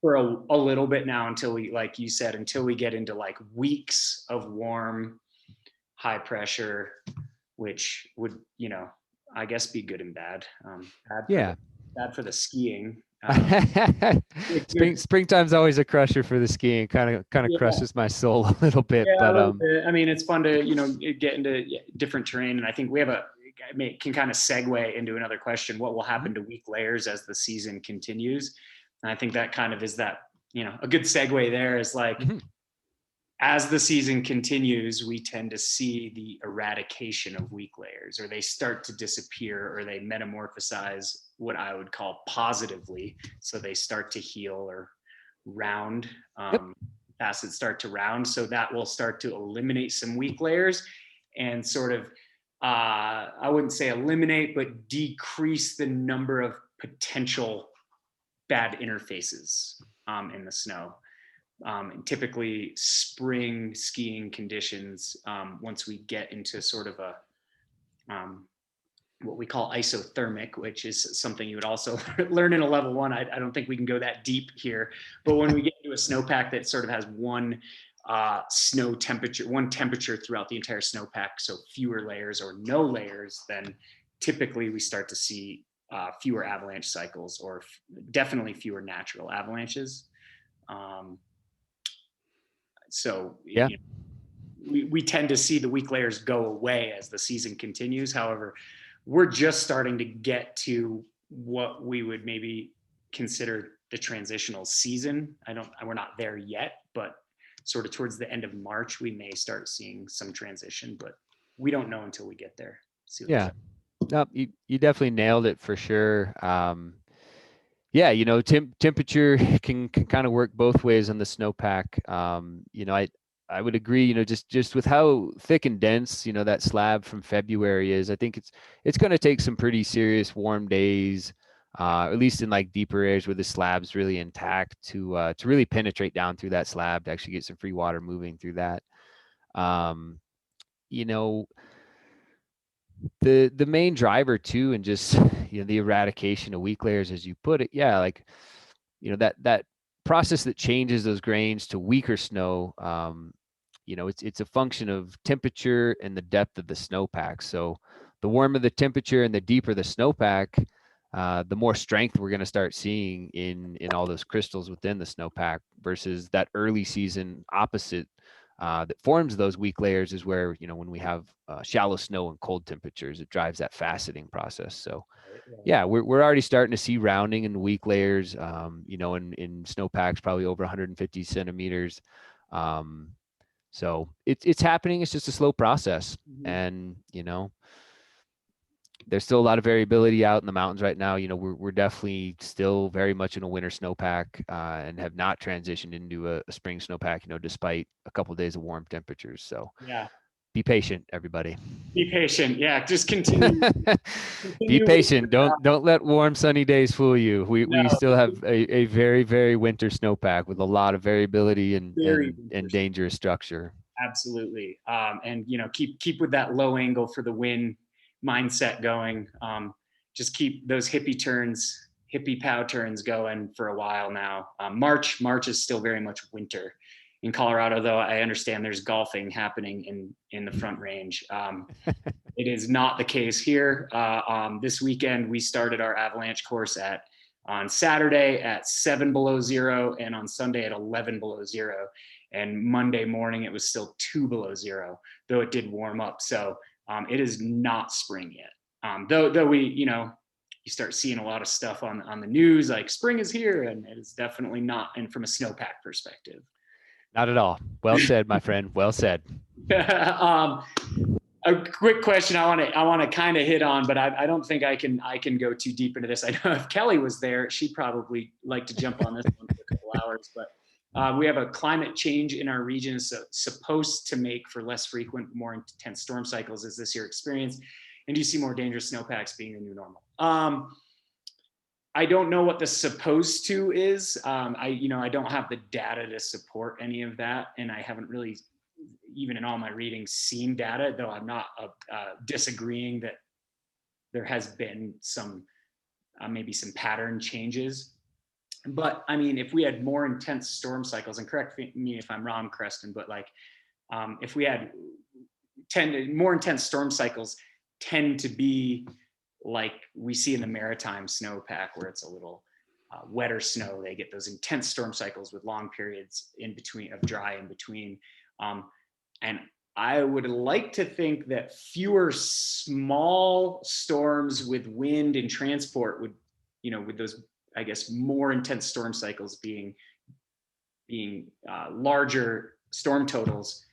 For a little bit now, until we, like you said, until we get into like weeks of warm, high pressure, which would I guess be good and bad. Bad for the skiing. Springtime's always a crusher for the skiing. Kind of crushes my soul a little bit. Yeah, but I mean, it's fun to get into different terrain, and I think we have can kind of segue into another question: what will happen to weak layers as the season continues? And I think that kind of is that a good segue there is like. As the season continues, we tend to see the eradication of weak layers, or they start to disappear, or they metamorphosize what I would call positively. So they start to heal or round, facets start to round. So that will start to eliminate some weak layers and sort of, I wouldn't say eliminate, but decrease the number of potential bad interfaces in the snow. And typically spring skiing conditions, once we get into sort of a what we call isothermic, which is something you would also learn in a level 1. I don't think we can go that deep here, but when we get into a snowpack that sort of has one temperature throughout the entire snowpack, so fewer layers or no layers, then typically we start to see fewer avalanche cycles, or definitely fewer natural avalanches. So we tend to see the weak layers go away as the season continues. However, we're just starting to get to what we would maybe consider the transitional season. We're not there yet, but sort of towards the end of March, we may start seeing some transition, but we don't know until we get there. Yeah, no, you definitely nailed it for sure. Yeah, you know, temperature can kind of work both ways on the snowpack. You know, I would agree, you know, just with how thick and dense, you know, that slab from February is, I think it's going to take some pretty serious warm days, at least in like deeper areas where the slab's really intact to really penetrate down through that slab to actually get some free water moving through that. You know, the main driver too, and just, you know, the eradication of weak layers, as you put it, yeah, like, you know, that process that changes those grains to weaker snow, you know, it's a function of temperature and the depth of the snowpack. So the warmer the temperature and the deeper the snowpack, the more strength we're going to start seeing in all those crystals within the snowpack, versus that early season opposite that forms those weak layers is where, you know, when we have shallow snow and cold temperatures, it drives that faceting process. So yeah, we're already starting to see rounding in weak layers, you know, in snowpacks probably over 150 centimeters. So it's happening. It's just a slow process. And, you know, there's still a lot of variability out in the mountains right now. You know, we're definitely still very much in a winter snowpack, and have not transitioned into a spring snowpack, you know, despite a couple of days of warm temperatures. So Yeah. Be patient, everybody. Be patient. Yeah, just continue. Be patient. Don't let warm sunny days fool you. We still have a very, very winter snowpack with a lot of variability and dangerous structure. Absolutely. And you know, keep with that low angle for the win mindset going. Just keep those hippie pow turns going for a while now. March is still very much winter in Colorado, though. I understand there's golfing happening in the Front Range. It is not the case here. This weekend, we started our Avalanche course on Saturday at 7 below zero, and on Sunday at 11 below zero. And Monday morning, it was still 2 below zero, though it did warm up. So it is not spring yet. Though we, you know, you start seeing a lot of stuff on the news, like spring is here, and it is definitely not. And from a snowpack perspective, not at all. Well said, my friend. Well said. A quick question I want to kind of hit on, but I don't think I can go too deep into this. I know if Kelly was there, she'd probably like to jump on this one for a couple hours. But we have a climate change in our region, so supposed to make for less frequent, more intense storm cycles. Is this your experience? And do you see more dangerous snowpacks being the new normal? I don't know what the supposed to is. I don't have the data to support any of that, and I haven't really, even in all my readings, seen data, though I'm not disagreeing that there has been some, maybe some pattern changes. But I mean, if we had more intense storm cycles, and correct me if I'm wrong, Creston, but like if we had more intense storm cycles tend to be like we see in the maritime snowpack, where it's a little wetter snow. They get those intense storm cycles with long periods in between of dry in between. And I would like to think that fewer small storms with wind and transport would, you know, with those, I guess, more intense storm cycles being larger storm totals,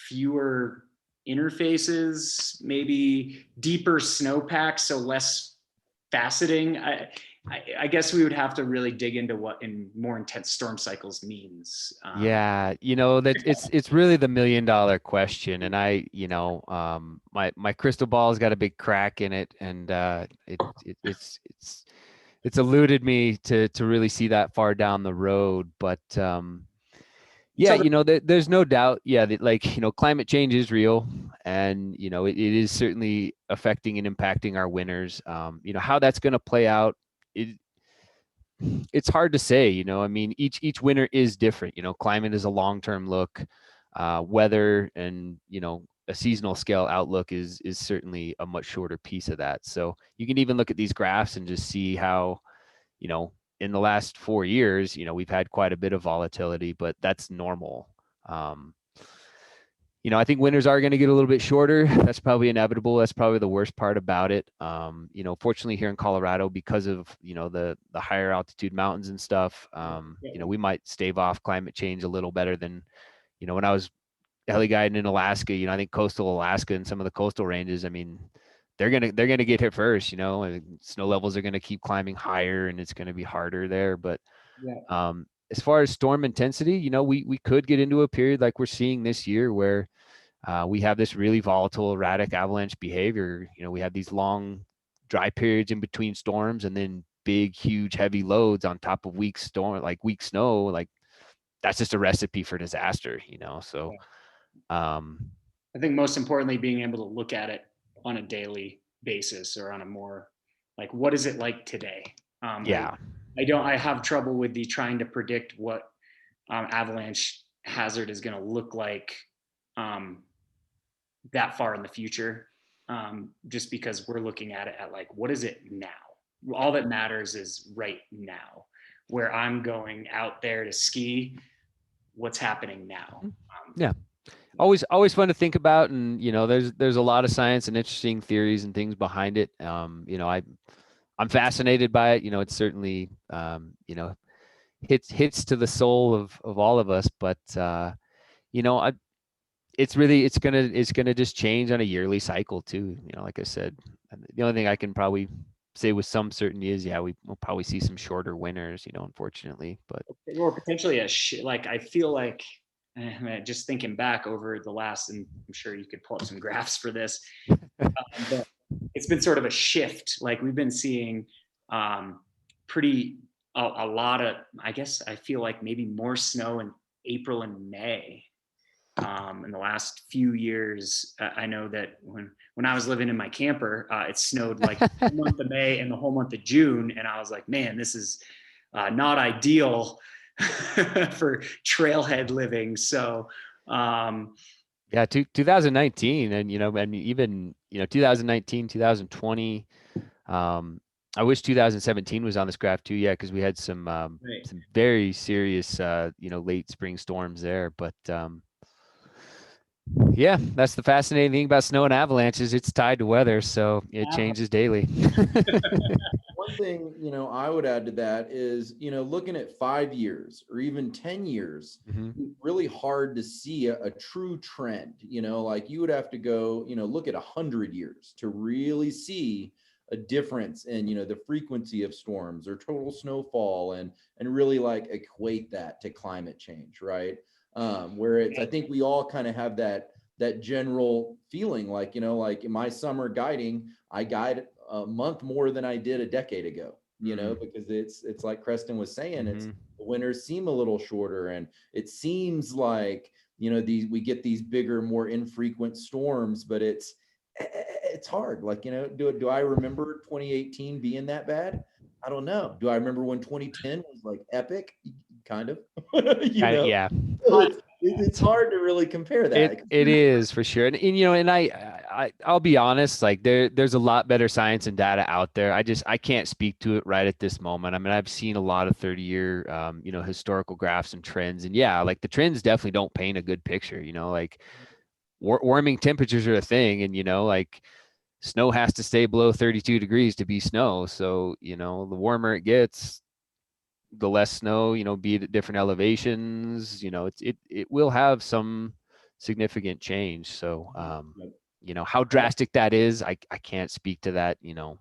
fewer interfaces, maybe deeper snowpacks, so less faceting. I guess we would have to really dig into what in more intense storm cycles means. Yeah, you know, that it's really the $1 million question, and my crystal ball's got a big crack in it, and it's eluded me to really see that far down the road, but yeah, you know, there's no doubt, yeah, that, like, you know, climate change is real, and, you know, it is certainly affecting and impacting our winters. You know, how that's going to play out, it's hard to say. You know, I mean, each winter is different. You know, climate is a long-term look. Weather and, you know, a seasonal scale outlook is certainly a much shorter piece of that. So you can even look at these graphs and just see how, you know, in the last 4 years, you know, we've had quite a bit of volatility, but that's normal. I think winters are going to get a little bit shorter. That's probably inevitable. That's probably the worst part about it. Fortunately here in Colorado, because of, the higher altitude mountains and stuff, we might stave off climate change a little better than, when I was heli guiding in Alaska, I think coastal Alaska and some of the coastal ranges, I mean, they're going to get hit first, and snow levels are going to keep climbing higher and it's going to be harder there. But, as far as storm intensity, we could get into a period like we're seeing this year where we have this really volatile, erratic avalanche behavior. We have these long dry periods in between storms and then big, huge, heavy loads on top of weak snow. Like that's just a recipe for disaster, So, I think most importantly, being able to look at it on a daily basis or on a more like, what is it like today? I have trouble with the trying to predict what avalanche hazard is going to look like that far in the future, just because we're looking at it at like, what is it now? All that matters is right now. Where I'm going out there to ski, what's happening now? Always fun to think about, and there's a lot of science and interesting theories and things behind it. I'm fascinated by it. It's certainly hits to the soul of all of us, but it's gonna just change on a yearly cycle too. Like I said, the only thing I can probably say with some certainty is we'll probably see some shorter winters, unfortunately, but or potentially like I feel like just thinking back over the last, and I'm sure you could pull up some graphs for this, but it's been sort of a shift. Like we've been seeing a lot of, I guess I feel like maybe more snow in April and May. In the last few years, I know that when I was living in my camper, it snowed like the month of May and the whole month of June. And I was like, man, this is not ideal for trailhead living. So, 2019 and, and even, 2019, 2020, I wish 2017 was on this graph too. Yeah. Cause we had some very serious, late spring storms there, but, yeah, that's the fascinating thing about snow and avalanches. It's tied to weather, so it changes daily. One thing, I would add to that is, looking at 5 years or even 10 years, really hard to see a true trend. Like you would have to go, look at 100 years to really see a difference in, the frequency of storms or total snowfall and really like equate that to climate change, right? Where I think we all kind of have that general feeling like, like in my summer guiding, I guide a month more than I did a decade ago, because it's like Creston was saying, it's the winters seem a little shorter and it seems like, we get these bigger, more infrequent storms, but it's hard. Like, do I remember 2018 being that bad? I don't know. Do I remember when 2010 was like epic? Kind of, Yeah. It's hard to really compare that. It is for sure. And I'll be honest, like there's a lot better science and data out there. I can't speak to it right at this moment. I mean, I've seen a lot of 30-year, historical graphs and trends, and like the trends definitely don't paint a good picture, like warming temperatures are a thing, and, like snow has to stay below 32 degrees to be snow. So, the warmer it gets, the less snow, be it at different elevations, it will have some significant change. So, how drastic that is, I can't speak to that, in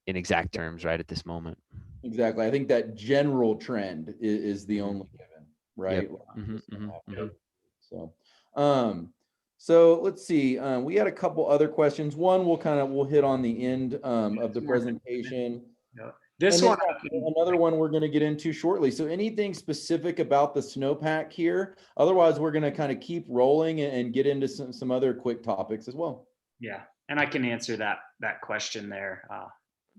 exact terms right at this moment. Exactly. I think that general trend is the only given, right? Yep. So let's see. We had a couple other questions. One we'll hit on the end of the presentation. This one, another one we're going to get into shortly. So anything specific about the Snowpack here? Otherwise, we're going to kind of keep rolling and get into some other quick topics as well. Yeah, and I can answer that question there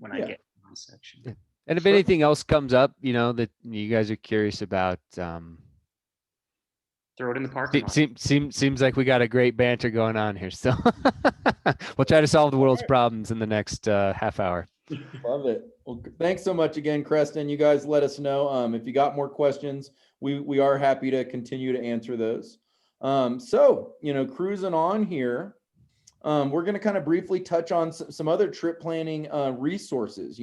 when I get to my section. Yeah. And if anything else comes up, that you guys are curious about, throw it in the parking lot. Seems like we got a great banter going on here. So we'll try to solve the world's problems in the next half hour. Love it. Well, thanks so much again, Creston. You guys let us know if you got more questions. We are happy to continue to answer those. So, cruising on here, we're going to kind of briefly touch on some other trip planning resources,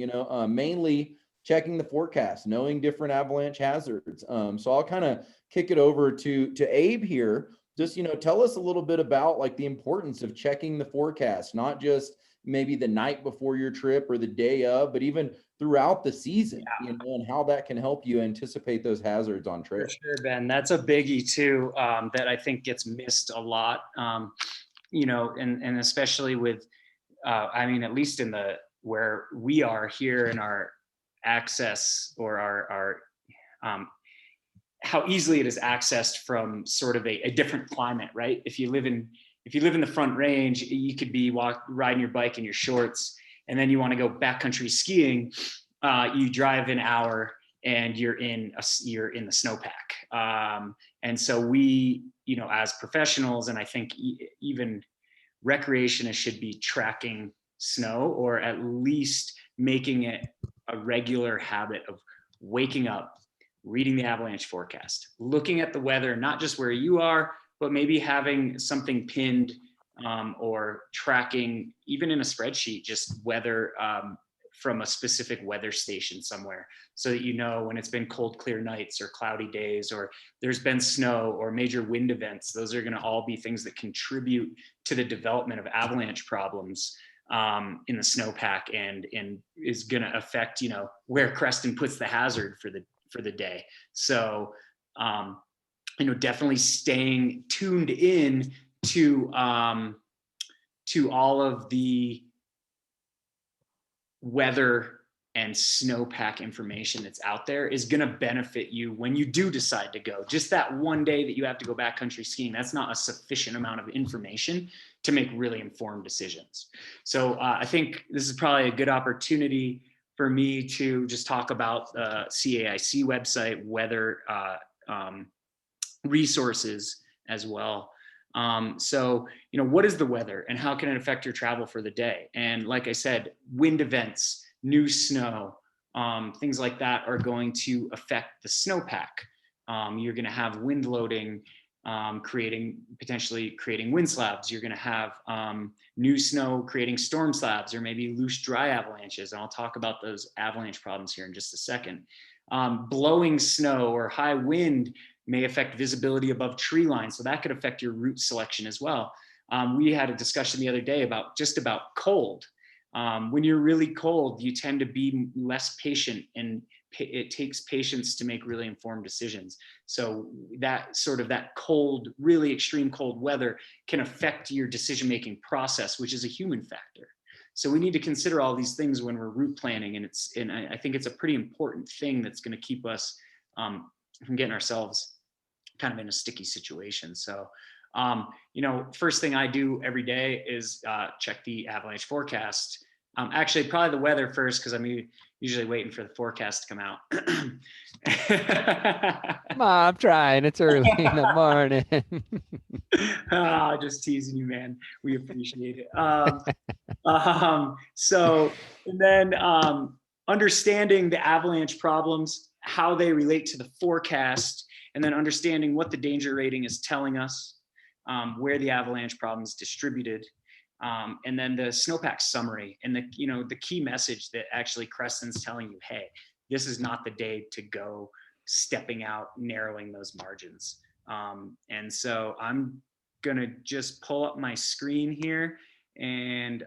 mainly checking the forecast, knowing different avalanche hazards. So I'll kind of kick it over to Abe here. Just, tell us a little bit about like the importance of checking the forecast, not just maybe the night before your trip or the day of, but even throughout the season, and how that can help you anticipate those hazards on trail. For sure, Ben. That's a biggie too, that I think gets missed a lot. And especially with, at least in where we are here in our access or our how easily it is accessed from sort of a different climate, right? If you live in the Front Range, you could be riding your bike in your shorts, and then you want to go backcountry skiing. You drive an hour and you're in the snowpack. And so we, as professionals, and I think even recreationists should be tracking snow, or at least making it a regular habit of waking up, reading the avalanche forecast, looking at the weather, not just where you are, but maybe having something pinned or tracking, even in a spreadsheet, just weather from a specific weather station somewhere, so that when it's been cold, clear nights or cloudy days, or there's been snow or major wind events. Those are going to all be things that contribute to the development of avalanche problems in the snowpack, and is going to affect where Creston puts the hazard for the day. So definitely staying tuned in to all of the weather and snowpack information that's out there is going to benefit you when you do decide to go. Just that one day that you have to go backcountry skiing, that's not a sufficient amount of information to make really informed decisions. So I think this is probably a good opportunity for me to just talk about the CAIC website, weather resources as well. So, what is the weather and how can it affect your travel for the day? And like I said, wind events, new snow, things like that are going to affect the snowpack. You're going to have wind loading, potentially creating wind slabs. You're going to have new snow creating storm slabs, or maybe loose dry avalanches. And I'll talk about those avalanche problems here in just a second. Blowing snow or high wind may affect visibility above tree lines. So that could affect your route selection as well. We had a discussion the other day about cold. When you're really cold, you tend to be less patient, and it takes patience to make really informed decisions. So that cold, really extreme cold weather can affect your decision-making process, which is a human factor. So we need to consider all these things when we're route planning, and I think it's a pretty important thing that's going to keep us from getting ourselves kind of in a sticky situation. So, first thing I do every day is check the avalanche forecast. Actually, probably the weather first, because I'm usually waiting for the forecast to come out. Come on, I'm trying. It's early in the morning. Just teasing you, man. We appreciate it. So, and then understanding the avalanche problems, how they relate to the forecast, and then understanding what the danger rating is telling us, where the avalanche problem is distributed, and then the snowpack summary, and the key message that actually Creston's telling you, hey, this is not the day to go stepping out, narrowing those margins. And so I'm gonna just pull up my screen here and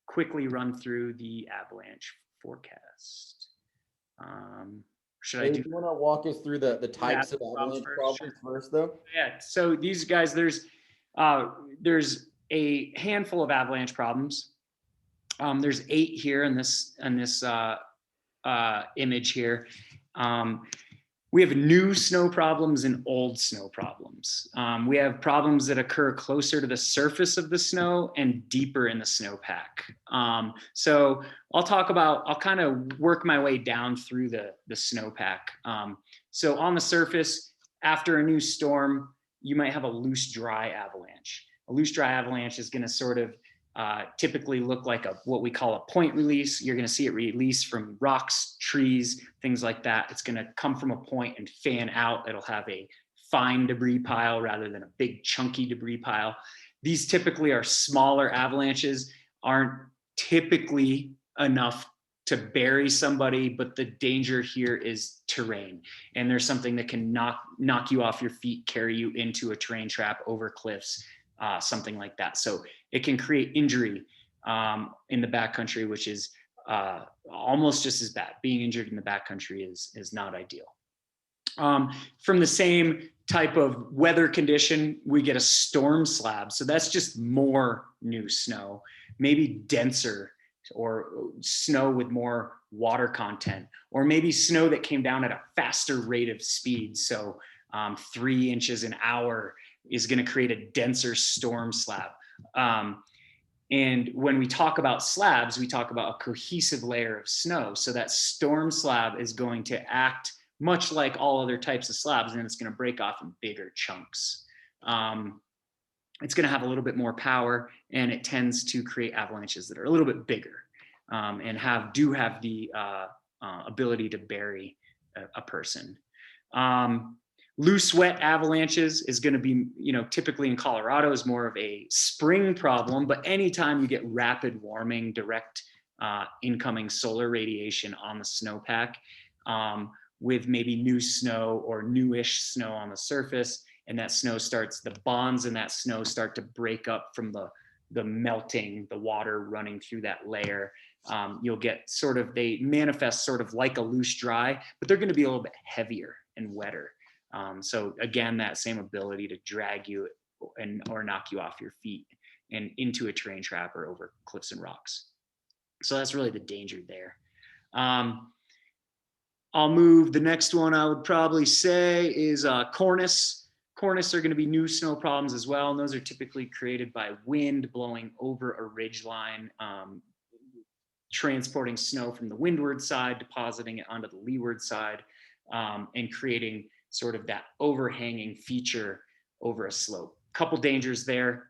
quickly run through the avalanche forecast. Should I do? You want to walk us through the types of avalanche problems first, though? Yeah. So these guys, there's a handful of avalanche problems. There's 8 here in this image here. We have new snow problems and old snow problems. We have problems that occur closer to the surface of the snow and deeper in the snowpack. So I'll kind of work my way down through the snowpack. So on the surface, after a new storm, you might have a loose dry avalanche. A loose dry avalanche is going to sort of typically look like what we call a point release. You're going to see it release from rocks, trees, things like that. It's going to come from a point and fan out. It'll have a fine debris pile rather than a big chunky debris pile. These typically are smaller avalanches, aren't typically enough to bury somebody, but the danger here is terrain. And there's something that can knock you off your feet, carry you into a terrain trap, over cliffs, something like that. So it can create injury in the backcountry, which is almost just as bad. Being injured in the backcountry is not ideal. From the same type of weather condition, we get a storm slab. So that's just more new snow, maybe denser, or snow with more water content, or maybe snow that came down at a faster rate of speed. So 3 inches an hour is going to create a denser storm slab. And when we talk about slabs, we talk about a cohesive layer of snow. So that storm slab is going to act much like all other types of slabs, and it's going to break off in bigger chunks. It's going to have a little bit more power, and it tends to create avalanches that are a little bit bigger and do have the ability to bury a person. Loose wet avalanches is going to be, typically in Colorado is more of a spring problem, but anytime you get rapid warming, direct incoming solar radiation on the snowpack, with maybe new snow or newish snow on the surface, and that snow the bonds in that snow start to break up from the melting, the water running through that layer. You'll get they manifest sort of like a loose dry, but they're going to be a little bit heavier and wetter. So again, that same ability to drag you or knock you off your feet and into a terrain trap or over cliffs and rocks. So that's really the danger there. I'll move. The next one I would probably say is cornice. Cornice are going to be new snow problems as well, and those are typically created by wind blowing over a ridge line, transporting snow from the windward side, depositing it onto the leeward side, and creating sort of that overhanging feature over a slope. Couple dangers there.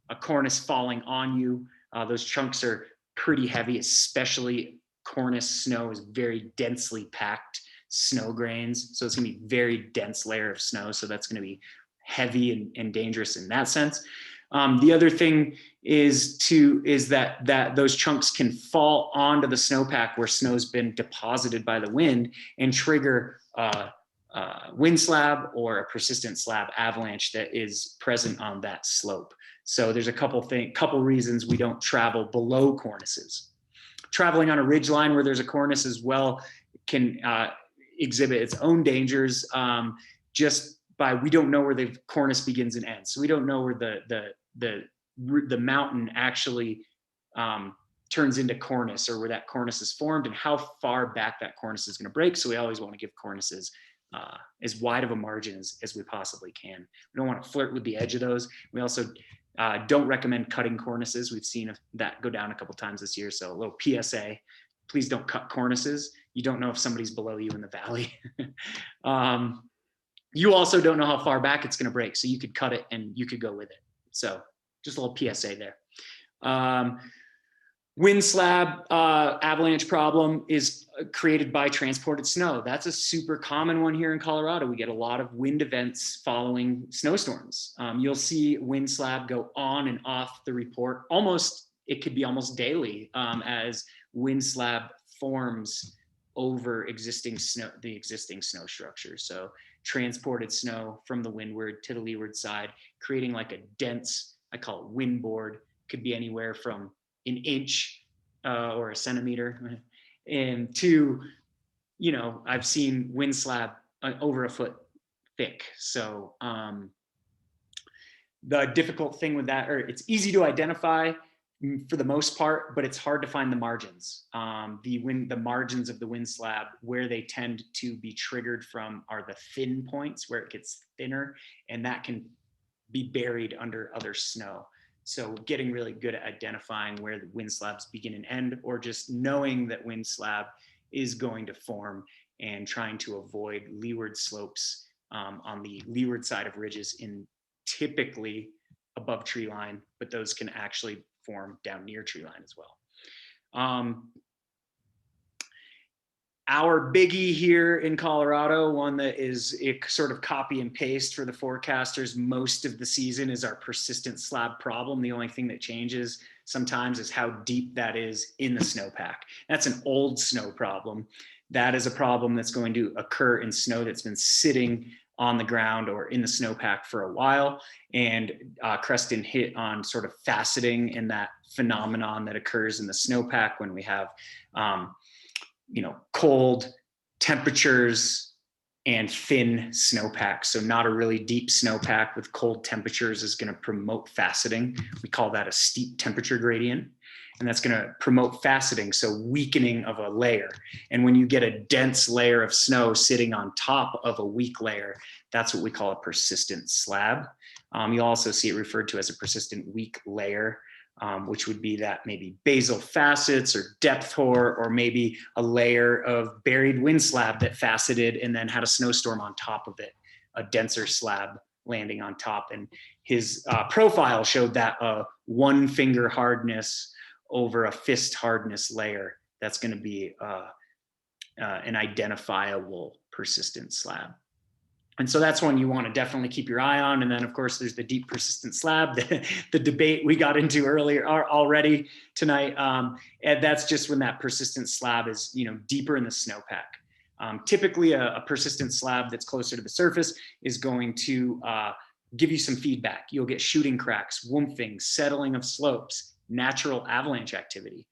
A cornice falling on you. Those chunks are pretty heavy, especially cornice snow is very densely packed snow grains. So it's gonna be very dense layer of snow. So that's gonna be heavy and dangerous in that sense. The other thing is that those chunks can fall onto the snowpack where snow's been deposited by the wind and trigger wind slab or a persistent slab avalanche that is present on that slope. So there's a couple reasons we don't travel below cornices. Traveling on a ridge line where there's a cornice as well can exhibit its own dangers, just by we don't know where the cornice begins and ends. So we don't know where the mountain actually turns into cornice, or where that cornice is formed and how far back that cornice is going to break. So we always want to give cornices as wide of a margin as we possibly can. We don't want to flirt with the edge of those. We also don't recommend cutting cornices. We've seen that go down a couple times this year. So a little PSA, please don't cut cornices. You don't know if somebody's below you in the valley. You also don't know how far back it's going to break. So you could cut it and you could go with it. So just a little PSA there. Wind slab avalanche problem is created by transported snow. That's a super common one here in Colorado. We get a lot of wind events following snowstorms. You'll see wind slab go on and off the report. It could be almost daily as wind slab forms over the existing snow structure. So transported snow from the windward to the leeward side, creating like a dense, I call it windboard, could be anywhere from an inch or a centimeter, and to, I've seen wind slab over a foot thick. So the difficult thing with that, or it's easy to identify for the most part, but it's hard to find the margins. The margins of the wind slab, where they tend to be triggered from, are the thin points where it gets thinner, and that can be buried under other snow. So getting really good at identifying where the wind slabs begin and end, or just knowing that wind slab is going to form and trying to avoid leeward slopes on the leeward side of ridges in typically above tree line, but those can actually form down near tree line as well. Our biggie here in Colorado, one that is sort of copy and paste for the forecasters most of the season, is our persistent slab problem. The only thing that changes sometimes is how deep that is in the snowpack. That's an old snow problem. That is a problem that's going to occur in snow that's been sitting on the ground or in the snowpack for a while. And Creston hit on sort of faceting and that phenomenon that occurs in the snowpack when we have cold temperatures and thin snowpack. So not a really deep snowpack with cold temperatures is going to promote faceting. We call that a steep temperature gradient. And that's going to promote faceting, so weakening of a layer. And when you get a dense layer of snow sitting on top of a weak layer, that's what we call a persistent slab. You'll also see it referred to as a persistent weak layer, which would be that maybe basal facets or depth hoar, or maybe a layer of buried wind slab that faceted and then had a snowstorm on top of it, a denser slab landing on top. And his profile showed that 1 finger hardness over a fist hardness layer, that's going to be an identifiable persistent slab. And so that's one you want to definitely keep your eye on. And then, of course, there's the deep persistent slab, the debate we got into earlier already tonight. And that's just when that persistent slab is, deeper in the snowpack. Typically, a persistent slab that's closer to the surface is going to give you some feedback. You'll get shooting cracks, womping, settling of slopes, natural avalanche activity.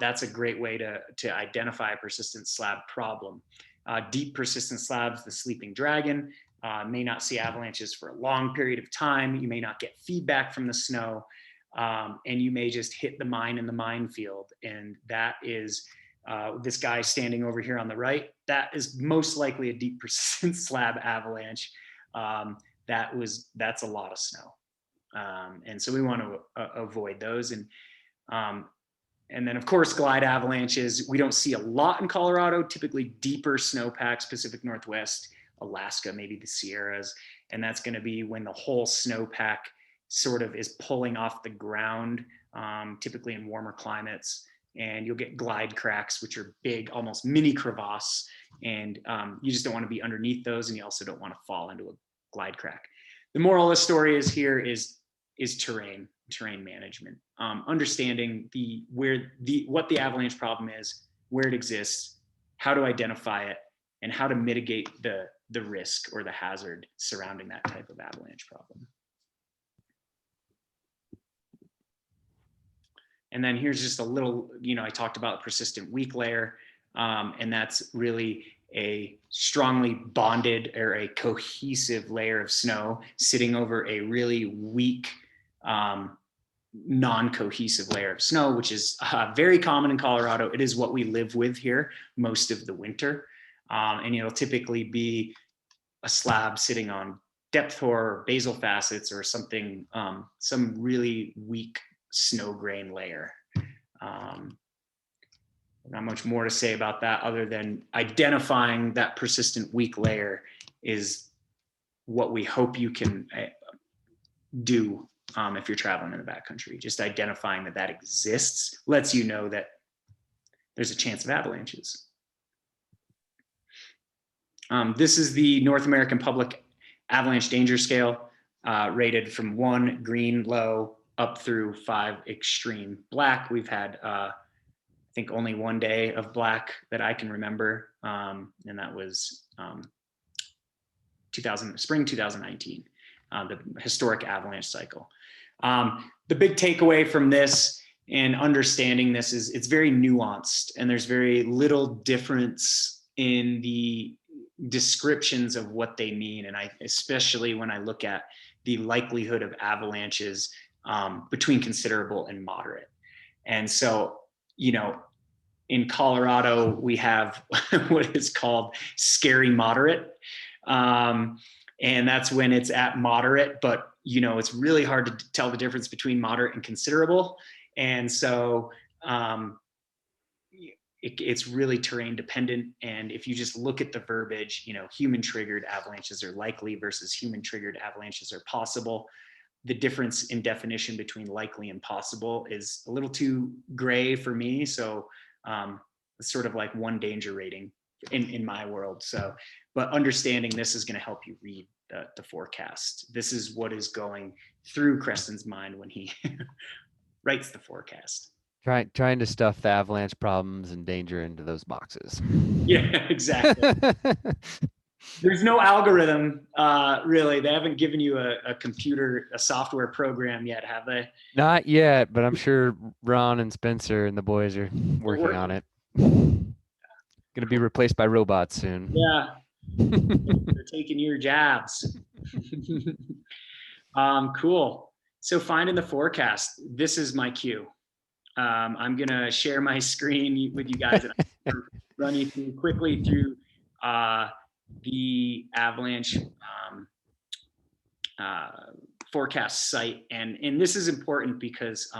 That's a great way to identify a persistent slab problem. Deep persistent slabs, the sleeping dragon, may not see avalanches for a long period of time. You may not get feedback from the snow, and you may just hit the mine in the minefield. And that is this guy standing over here on the right. That is most likely a deep persistent slab avalanche. That's a lot of snow. And so we want to avoid those. And then, of course, glide avalanches. We don't see a lot in Colorado, typically deeper snowpacks, Pacific Northwest, Alaska, maybe the Sierras. And that's going to be when the whole snowpack sort of is pulling off the ground, typically in warmer climates. And you'll get glide cracks, which are big, almost mini crevasse. And you just don't want to be underneath those. And you also don't want to fall into a glide crack. The moral of the story is terrain management, understanding what the avalanche problem is, where it exists, how to identify it, and how to mitigate the risk or the hazard surrounding that type of avalanche problem. And then here's just a little, I talked about persistent weak layer, and that's really a strongly bonded or a cohesive layer of snow sitting over a really weak, non-cohesive layer of snow, which is very common in Colorado. It is what we live with here most of the winter. And it'll typically be a slab sitting on depth hoar or basal facets or something, some really weak snow grain layer. Not much more to say about that other than identifying that persistent weak layer is what we hope you can do if you're traveling in the backcountry. Just identifying that exists lets you know that there's a chance of avalanches. This is the North American Public Avalanche Danger Scale, rated from 1 green low up through 5 extreme black. We've had I think only 1 day of black that I can remember, and that was spring 2019, the historic avalanche cycle. The big takeaway from this and understanding this is it's very nuanced, and there's very little difference in the descriptions of what they mean. And especially when I look at the likelihood of avalanches between considerable and moderate. And so, in Colorado, we have what is called scary moderate. And that's when it's at moderate, but it's really hard to tell the difference between moderate and considerable. And so it's really terrain dependent. And if you just look at the verbiage, human triggered avalanches are likely versus human triggered avalanches are possible. The difference in definition between likely and possible is a little too gray for me. So it's sort of like 1 danger rating in my world. So, but understanding this is going to help you read the forecast. This is what is going through Creston's mind when he writes the forecast. Trying to stuff the avalanche problems and danger into those boxes. Yeah, exactly. There's no algorithm, really. They haven't given you a software program yet, have they? Not yet, but I'm sure Ron and Spencer and the boys are working on it. Gonna be replaced by robots soon. Yeah, they're taking your jobs. Cool. So finding the forecast. This is my cue. I'm gonna share my screen with you guys and run you quickly through the Avalanche forecast site. And this is important because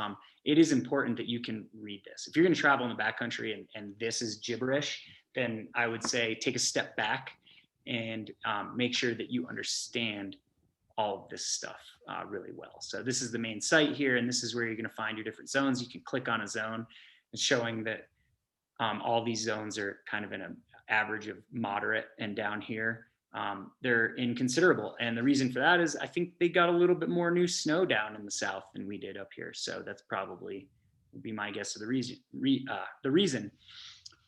it is important that you can read this. If you're going to travel in the backcountry and this is gibberish, then I would say take a step back and make sure that you understand all of this stuff really well. So this is the main site here, and this is where you're going to find your different zones. You can click on a zone. It's showing that all these zones are kind of in an average of moderate, and down here they're inconsiderable. And the reason for that is I think they got a little bit more new snow down in the south than we did up here. So that's probably would be my guess of the reason. The reason.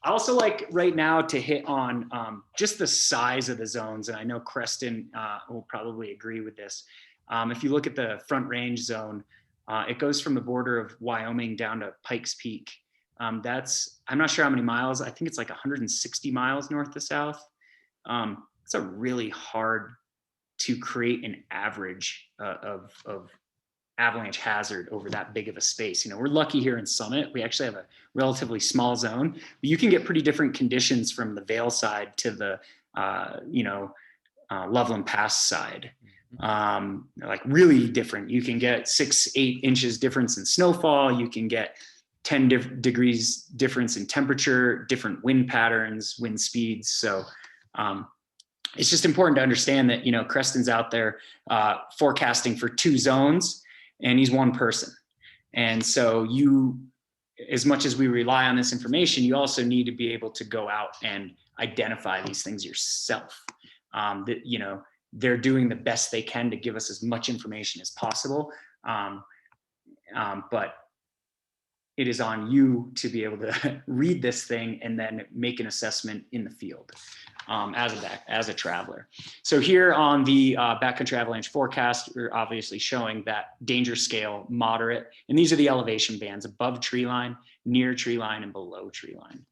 I also like right now to hit on just the size of the zones, and I know Creston will probably agree with this. If you look at the Front Range zone, it goes from the border of Wyoming down to Pikes Peak. I'm not sure how many miles. I think it's like 160 miles north to south. It's a really hard to create an average of avalanche hazard over that big of a space. You know, we're lucky here in Summit. We actually have a relatively small zone, but you can get pretty different conditions from the Vail side to the, Loveland Pass side. Like really different. You can get 6-8 inches difference in snowfall. You can get 10 degrees difference in temperature, different wind patterns, wind speeds. So it's just important to understand that, you know, Creston's out there forecasting for 2 zones, and he's one person. And so you, as much as we rely on this information, you also need to be able to go out and identify these things yourself. That, you know, they're doing the best they can to give us as much information as possible. But it is on you to be able to read this thing and then make an assessment in the field as a traveler. So here on the backcountry avalanche forecast, we're obviously showing that danger scale moderate, and these are the elevation bands: above tree line, near tree line, and below tree line.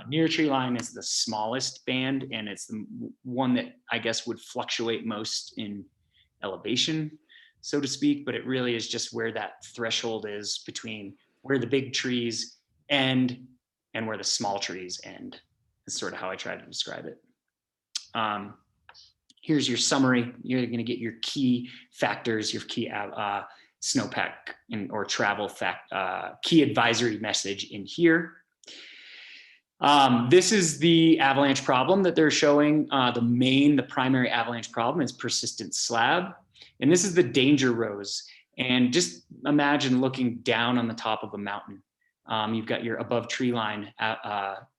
Near tree line is the smallest band, and it's the one that I guess would fluctuate most in elevation, so to speak, but it really is just where that threshold is between where the big trees end and where the small trees end. Is sort of how I try to describe it. Here's your summary. You're going to get your key factors, your key snowpack or travel key advisory message in here. This is the avalanche problem that they're showing. The primary avalanche problem is persistent slab. And this is the danger rows. And just imagine looking down on the top of a mountain. You've got your above tree line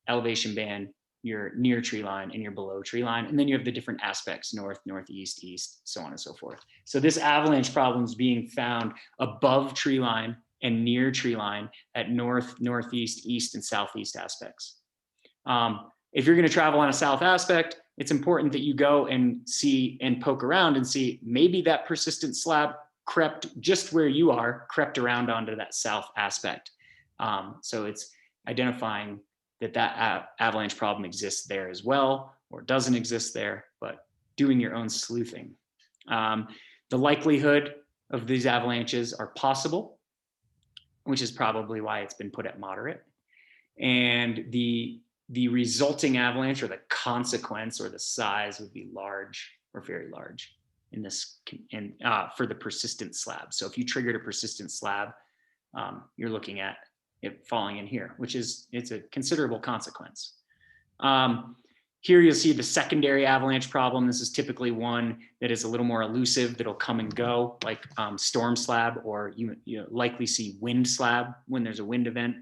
elevation band, your near tree line, and your below tree line. And then you have the different aspects: north, northeast, east, so on and so forth. So this avalanche problem is being found above tree line and near tree line at north, northeast, east, and southeast aspects. If you're going to travel on a south aspect, it's important that you go and see and poke around and see maybe that persistent slab crept just where you are, crept around onto that south aspect. So it's identifying that avalanche problem exists there as well, or doesn't exist there, but doing your own sleuthing. The likelihood of these avalanches are possible, which is probably why it's been put at moderate. And the resulting avalanche, or the consequence, or the size, would be large or very large in this, for the persistent slab. So if you triggered a persistent slab, you're looking at it falling in here, it's a considerable consequence. Here you'll see the secondary avalanche problem. This is typically one that is a little more elusive, that'll come and go, like storm slab, or you likely see wind slab when there's a wind event.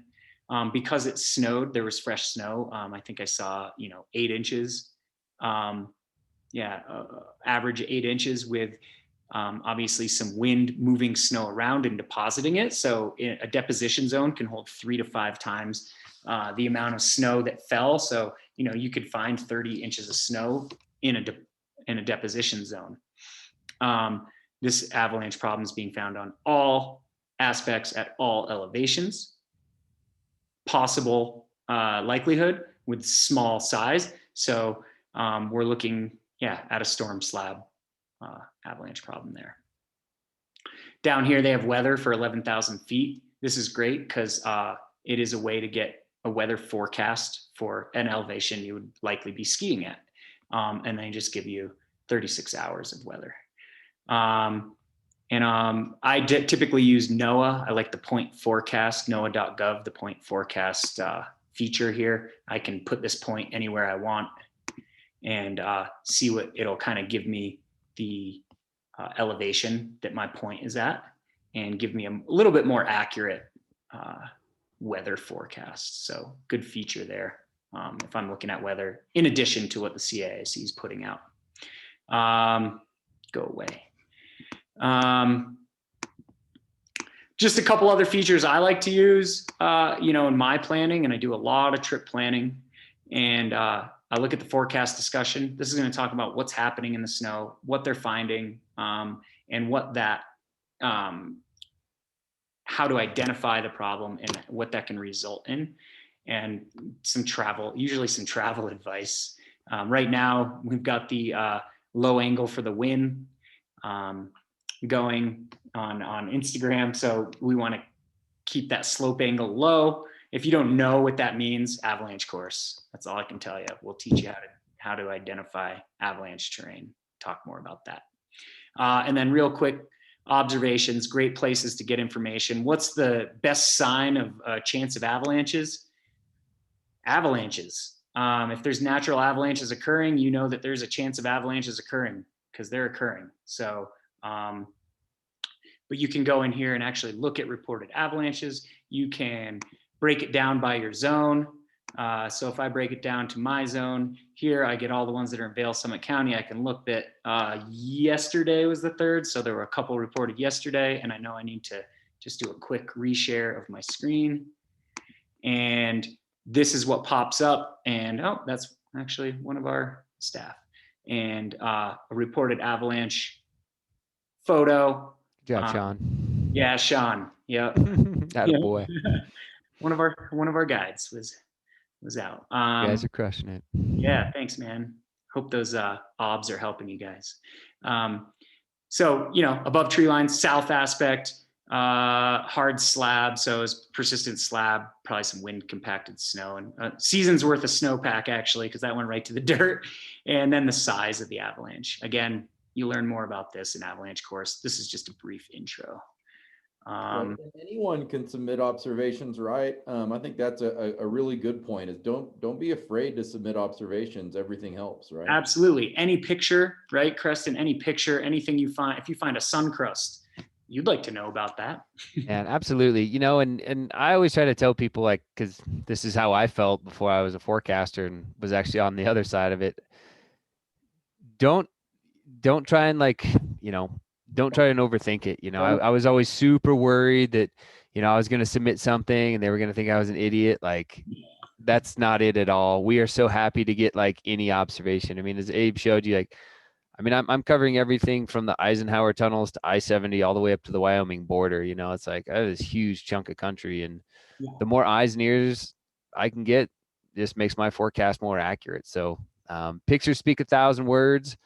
Because it snowed, there was fresh snow. I think I saw, 8 inches. Average 8 inches with obviously some wind moving snow around and depositing it. So a deposition zone can hold 3 to 5 times the amount of snow that fell. So, you could find 30 inches of snow in a deposition zone. This avalanche problem is being found on all aspects at all elevations. Possible likelihood with small size. So we're looking, at a storm slab avalanche problem there. Down here, they have weather for 11,000 feet. This is great because it is a way to get a weather forecast for an elevation you would likely be skiing at. And they just give you 36 hours of weather. I typically use NOAA. I like the point forecast, NOAA.gov, the point forecast feature here. I can put this point anywhere I want and see what it'll kind of give me the elevation that my point is at and give me a little bit more accurate weather forecast. So good feature there if I'm looking at weather in addition to what the CAIC is putting out. Go away. Just a couple other features I like to use, in my planning, and I do a lot of trip planning, and I look at the forecast discussion. This is going to talk about what's happening in the snow, what they're finding, and what that, how to identify the problem and what that can result in, and usually some travel advice. Right now, we've got the low angle for the wind going on Instagram. So we want to keep that slope angle low. If you don't know what that means, avalanche course. That's all I can tell you. We'll teach you how to identify avalanche terrain. Talk more about that. And then real quick observations, great places to get information. What's the best sign of a chance of avalanches? Avalanches. If there's natural avalanches occurring, you know that there's a chance of avalanches occurring because they're occurring. So, but you can go in here and actually look at reported avalanches. You can break it down by your zone. So if I break it down to my zone here, I get all the ones that are in Vail Summit County. I can look that yesterday was the 3rd. So there were a couple reported yesterday, and I know I need to just do a quick reshare of my screen. And this is what pops up. And that's actually one of our staff. And a reported avalanche photo. Good job, Sean. Yeah, Sean. Yeah. Attaboy. One of our guides was out. You guys are crushing it. Yeah, thanks, man. Hope those obs are helping you guys. So, above tree line, south aspect, hard slab. So it's persistent slab, probably some wind compacted snow, and a season's worth of snowpack actually, because that went right to the dirt. And then the size of the avalanche. Again, you learn more about this in Avalanche course. This is just a brief intro. And anyone can submit observations, right? I think that's a really good point. Is don't be afraid to submit observations. Everything helps, right? Absolutely. Any picture, right, Creston? Any picture, anything you find. If you find a sun crust, you'd like to know about that. And absolutely, and I always try to tell people, because this is how I felt before I was a forecaster and was actually on the other side of it. Don't try and don't try and overthink it. I was always super worried that I was going to submit something and they were going to think I was an idiot. That's not it at all. We are so happy to get any observation. I mean, as Abe showed you, I'm covering everything from the Eisenhower tunnels to I-70 all the way up to the Wyoming border. It's I have this huge chunk of country, and the more eyes and ears I can get, just makes my forecast more accurate. So pictures speak 1,000 words.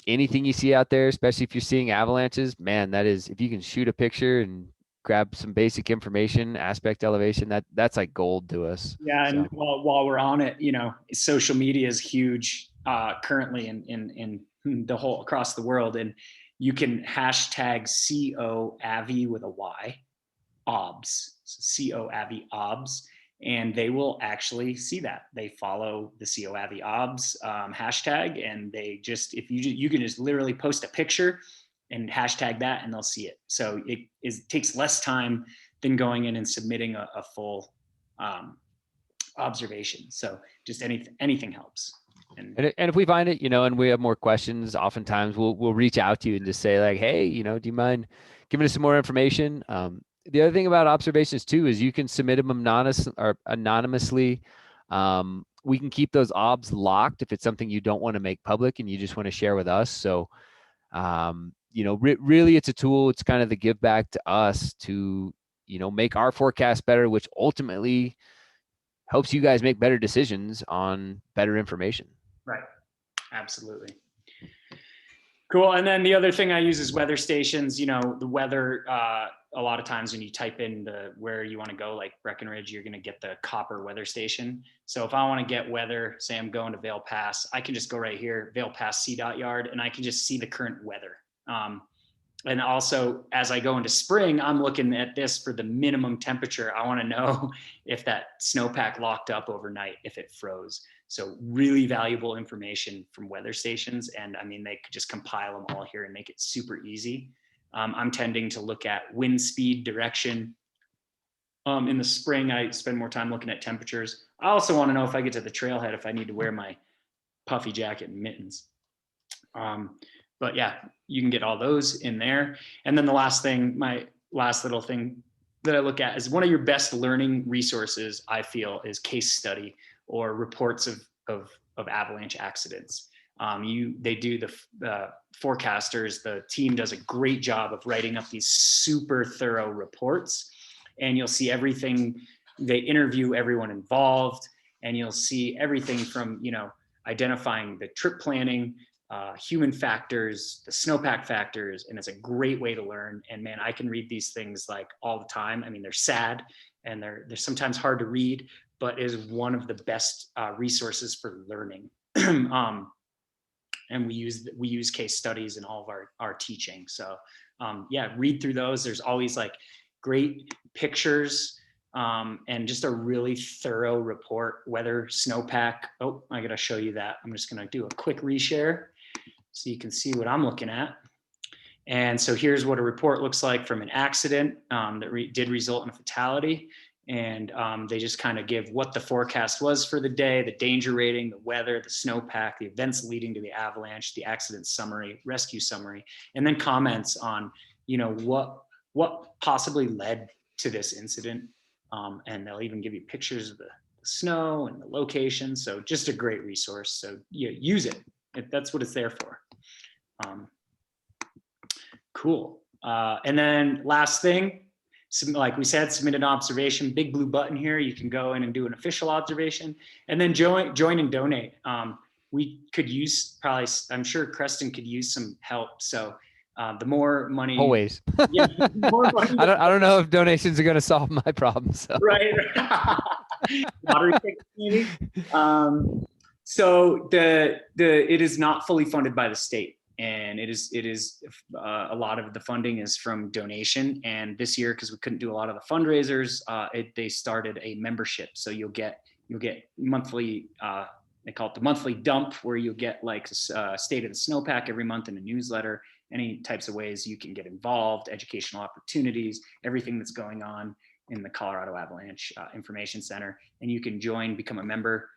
Anything you see out there, especially if you're seeing avalanches, man, that is, if you can shoot a picture and grab some basic information, aspect elevation, that's like gold to us. Yeah. And while we're on it, social media is huge currently in the whole across the world. And you can hashtag COAVI with a Y, OBS, COAVI OBS, and they will actually see that. They follow the COAVI OBS hashtag, and they just, if you can just literally post a picture and hashtag that, and they'll see it. So it takes less time than going in and submitting a full observation. So just anything helps. And if we find it, and we have more questions, oftentimes we'll reach out to you and just say like, hey, do you mind giving us some more information? The other thing about observations too is you can submit them anonymously. We can keep those obs locked if it's something you don't want to make public and you just want to share with us. So, really it's a tool. It's kind of the give back to us to, make our forecast better, which ultimately helps you guys make better decisions on better information. Right. Absolutely. Cool. And then the other thing I use is weather stations. The weather, a lot of times when you type in where you want to go, like Breckenridge, you're going to get the copper weather station. So if I want to get weather, say I'm going to Vail Pass, I can just go right here, Vail Pass CDOT yard, and I can just see the current weather. And also, as I go into spring, I'm looking at this for the minimum temperature. I want to know if that snowpack locked up overnight, if it froze. So really valuable information from weather stations. And I mean, they could just compile them all here and make it super easy. I'm tending to look at wind speed, direction. In the spring, I spend more time looking at temperatures. I also want to know if I get to the trailhead, if I need to wear my puffy jacket and mittens. But yeah, you can get all those in there. And then the last thing, my last little thing that I look at is one of your best learning resources, I feel, is case study or reports of avalanche accidents. They do the forecasters, the team does a great job of writing up these super thorough reports, and you'll see everything. They interview everyone involved, and you'll see everything from, identifying the trip planning, human factors, the snowpack factors, and it's a great way to learn. And man, I can read these things like all the time. I mean, they're sad and they're sometimes hard to read, but is one of the best resources for learning. And we use case studies in all of our teaching. So yeah, read through those. There's always like great pictures and just a really thorough report, whether snowpack. Oh, I gotta show you that. I'm just gonna do a quick reshare so you can see what I'm looking at. And so here's what a report looks like from an accident that did result in a fatality. And they just kind of give what the forecast was for the day, the danger rating, the weather, the snowpack, the events leading to the avalanche, the accident summary, rescue summary, and then comments on, what possibly led to this incident. And they'll even give you pictures of the snow and the location. So just a great resource. So use it. That's what it's there for. Cool. And then last thing, like we said, submit an observation, big blue button here. You can go in and do an official observation and then join and donate. We could use I'm sure Creston could use some help. So the more money. Always. Yeah, more money. I don't know if donations are going to solve my problem. So. Right. Lottery tickets, maybe. So it is not fully funded by the state. And it is a lot of the funding is from donation. And this year, because we couldn't do a lot of the fundraisers, they started a membership. So you'll get monthly, they call it the monthly dump, where you'll get like a state of the snowpack every month in a newsletter, any types of ways you can get involved, educational opportunities, everything that's going on in the Colorado Avalanche Information Center. And you can join, become a member,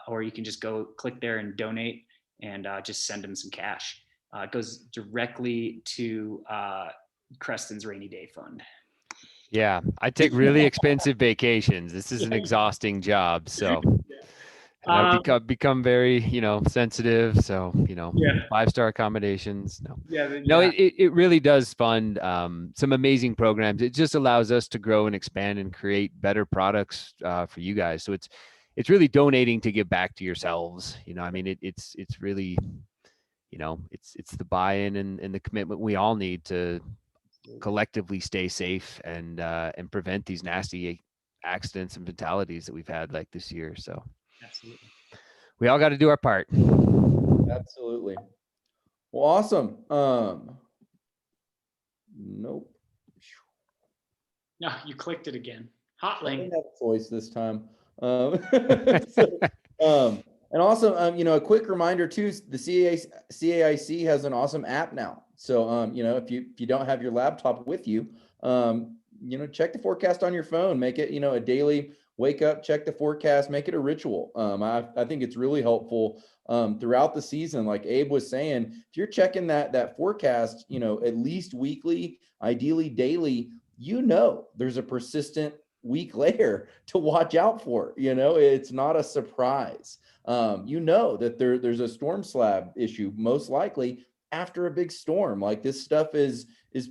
or you can just go click there and donate and just send them some cash. It goes directly to Creston's rainy day fund. Yeah, I take really expensive vacations. This is an exhausting job, so I've become very, sensitive. So, 5-star accommodations. No, it really does fund some amazing programs. It just allows us to grow and expand and create better products for you guys. So it's really donating to give back to yourselves. It's really. It's the buy-in and the commitment we all need to collectively stay safe and prevent these nasty accidents and fatalities that we've had like this year. So absolutely, we all got to do our part. Absolutely. Well, awesome. Nope. No, you clicked it again. Hot link. I didn't have a choice this time. And also, a quick reminder too, the CAIC has an awesome app now. So, if you don't have your laptop with you, check the forecast on your phone, make it, a daily wake up, check the forecast, make it a ritual. I think it's really helpful throughout the season. Like Abe was saying, if you're checking that forecast, at least weekly, ideally daily, there's a persistent week later to watch out for. It's not a surprise. That there's a storm slab issue, most likely after a big storm. Like this stuff is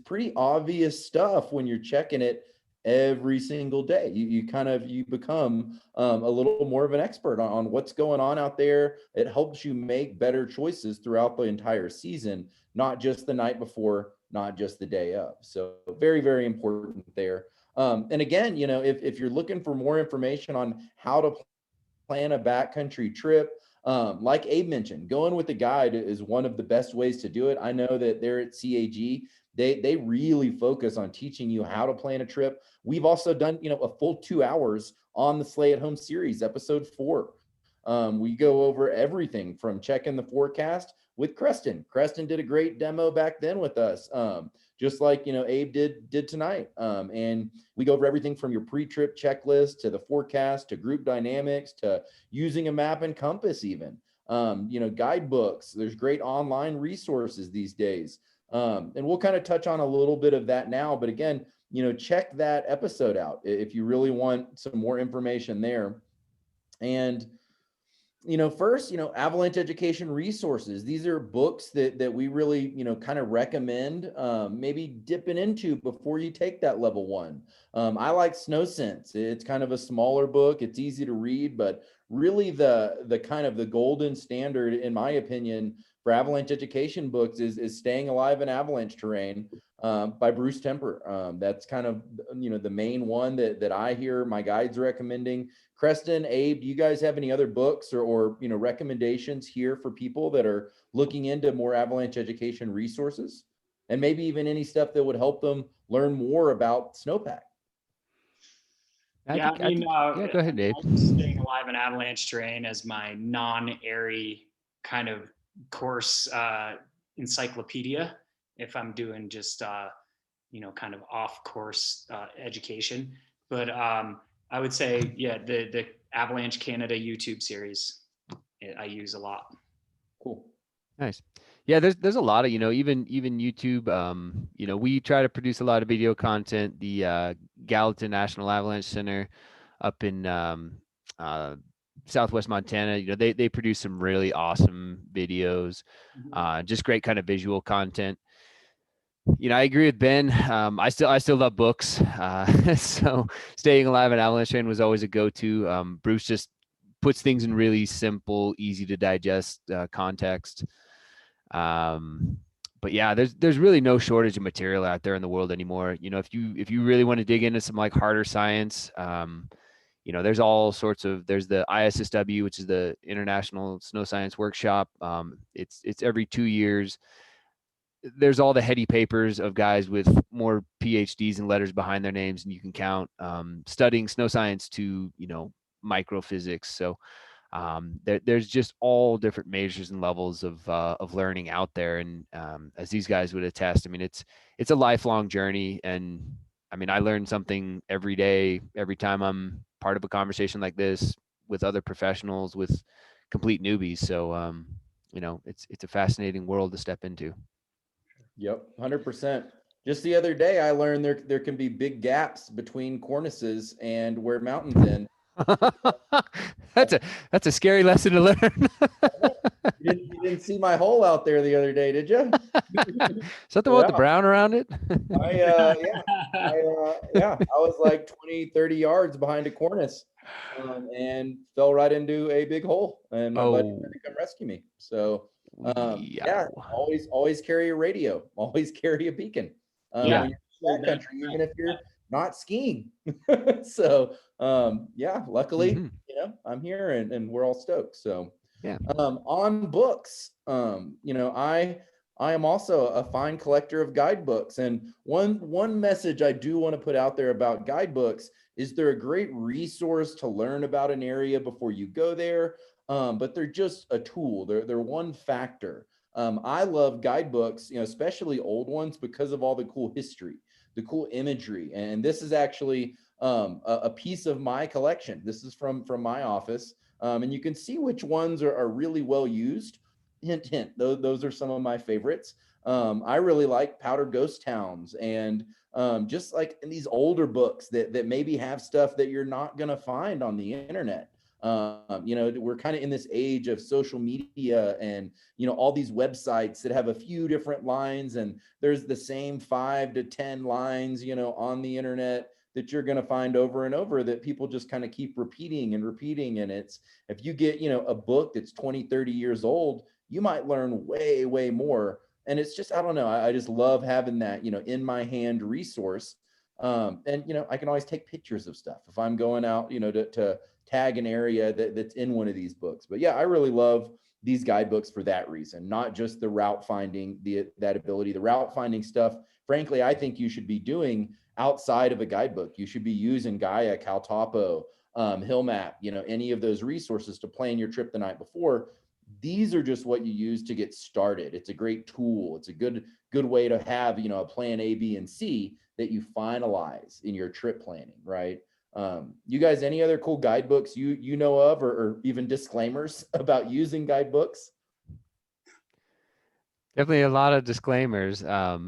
pretty obvious stuff when you're checking it every single day. You become a little more of an expert on what's going on out there. It helps you make better choices throughout the entire season, not just the night before, not just the day of. So very, very important there. And again, if you're looking for more information on how to plan a backcountry trip, like Abe mentioned, going with a guide is one of the best ways to do it. I know that they're at CAG. They really focus on teaching you how to plan a trip. We've also done, a full 2 hours on the Slay at Home series, episode 4. We go over everything from checking the forecast with Creston. Creston did a great demo back then with us, just like Abe did tonight. And we go over everything from your pre-trip checklist to the forecast to group dynamics to using a map and compass even. Guidebooks. There's great online resources these days. And we'll kind of touch on a little bit of that now, but again, check that episode out if you really want some more information there. And first, Avalanche Education Resources. These are books that we really, kind of recommend maybe dipping into before you take that level 1. I like Snow Sense. It's kind of a smaller book. It's easy to read, but really the kind of the golden standard, in my opinion, for Avalanche education books is Staying Alive in Avalanche Terrain by Bruce Temper. That's kind of, the main one that I hear my guides recommending. Creston, Abe, do you guys have any other books or recommendations here for people that are looking into more Avalanche education resources? And maybe even any stuff that would help them learn more about Snowpack? Go ahead, Dave. Staying Alive in Avalanche Terrain as my non-airy kind of course encyclopedia if I'm doing just kind of off course education. But I would say the Avalanche Canada YouTube series I use a lot. Cool. Nice. Yeah, there's a lot of, even YouTube, we try to produce a lot of video content. The Gallatin National Avalanche Center up in Southwest Montana, they produce some really awesome videos, just great kind of visual content. I agree with Ben. I still love books. So Staying Alive in Avalanche Terrain was always a go-to. Bruce just puts things in really simple, easy to digest context. But yeah, there's really no shortage of material out there in the world anymore. If you really want to dig into some like harder science, there's all sorts of, there's the ISSW, which is the International Snow Science Workshop. It's every 2 years. There's all the heady papers of guys with more PhDs and letters behind their names and you can count, studying snow science to, microphysics. So there's just all different measures and levels of learning out there. And as these guys would attest, it's a lifelong journey. And I learn something every day, every time I'm part of a conversation like this with other professionals, with complete newbies. So, it's a fascinating world to step into. Yep, 100%. Just the other day, I learned there can be big gaps between cornices and where mountains end. That's a scary lesson to learn. You didn't see my hole out there the other day, did you? Is that the one with the brown around it? I was like 20, 30 yards behind a cornice and fell right into a big hole, and my buddy had to come rescue me. So always carry a radio, always carry a beacon. When you're in that country, even if you're not skiing. So luckily, I'm here and we're all stoked. So on books, I am also a fine collector of guidebooks. And one message I do want to put out there about guidebooks is they're a great resource to learn about an area before you go there. But they're just a tool. They're one factor. I love guidebooks, especially old ones, because of all the cool history, the cool imagery. And this is actually a piece of my collection. This is from my office. And you can see which ones are really well used. Hint, hint, those are some of my favorites. I really like Powder Ghost Towns, and just like in these older books that maybe have stuff that you're not going to find on the internet. We're kind of in this age of social media and, all these websites that have a few different lines, and there's the same 5 to 10 lines, on the internet that you're going to find over and over that people just kind of keep repeating and repeating. And it's, if you get, a book that's 20, 30 years old, you might learn way, way more. And it's just, I don't know, I just love having that, in my hand resource. And, I can always take pictures of stuff if I'm going out, to tag an area that's in one of these books. But yeah, I really love these guidebooks for that reason, not just the route finding, that ability, the route finding stuff. Frankly, I think you should be doing outside of a guidebook. You should be using Gaia, CalTopo, HillMap, any of those resources to plan your trip the night before. These are just what you use to get started. It's a great tool. It's a good way to have, a plan A, B, and C that you finalize in your trip planning, right? You guys, any other cool guidebooks you know of, or even disclaimers about using guidebooks? Definitely a lot of disclaimers. No,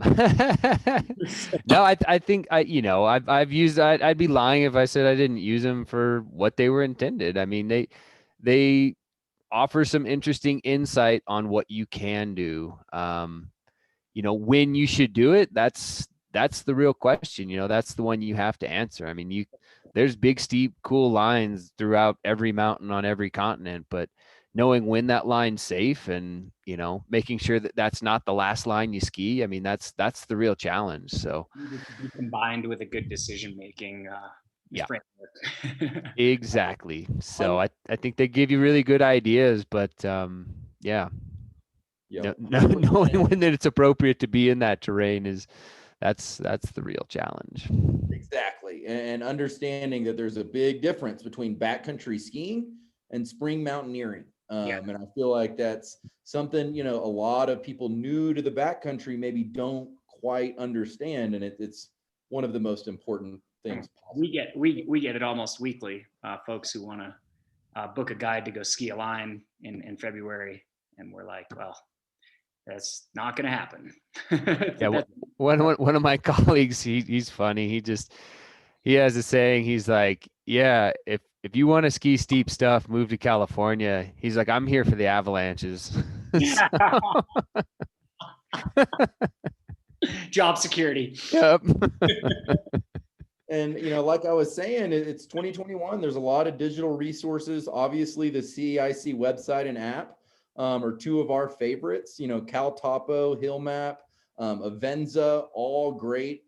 I think I've used. I'd be lying if I said I didn't use them for what they were intended. I mean, they offer some interesting insight on what you can do. When you should do it, that's the real question. That's the one you have to answer. I mean, there's big, steep, cool lines throughout every mountain on every continent, but knowing when that line's safe and, making sure that that's not the last line you ski. I mean, that's the real challenge. So combined with a good decision-making, framework. Exactly. So I think they give you really good ideas, but yeah. Yep. Knowing when that it's appropriate to be in that terrain that's the real challenge. Exactly. And understanding that there's a big difference between backcountry skiing and spring mountaineering. And I feel like that's something, a lot of people new to the backcountry maybe don't quite understand. And it's one of the most important things possible. We get it almost weekly, folks who want to book a guide to go ski a line in February. And we're like, well, that's not going to happen. Yeah. One of my colleagues, he's funny. He has a saying. He's like, yeah, if you want to ski steep stuff, move to California. He's like, I'm here for the avalanches. Job security. Yep. And, like I was saying, it's 2021. There's a lot of digital resources. Obviously, the CEIC website and app are two of our favorites. CalTopo, HillMap, Avenza, all great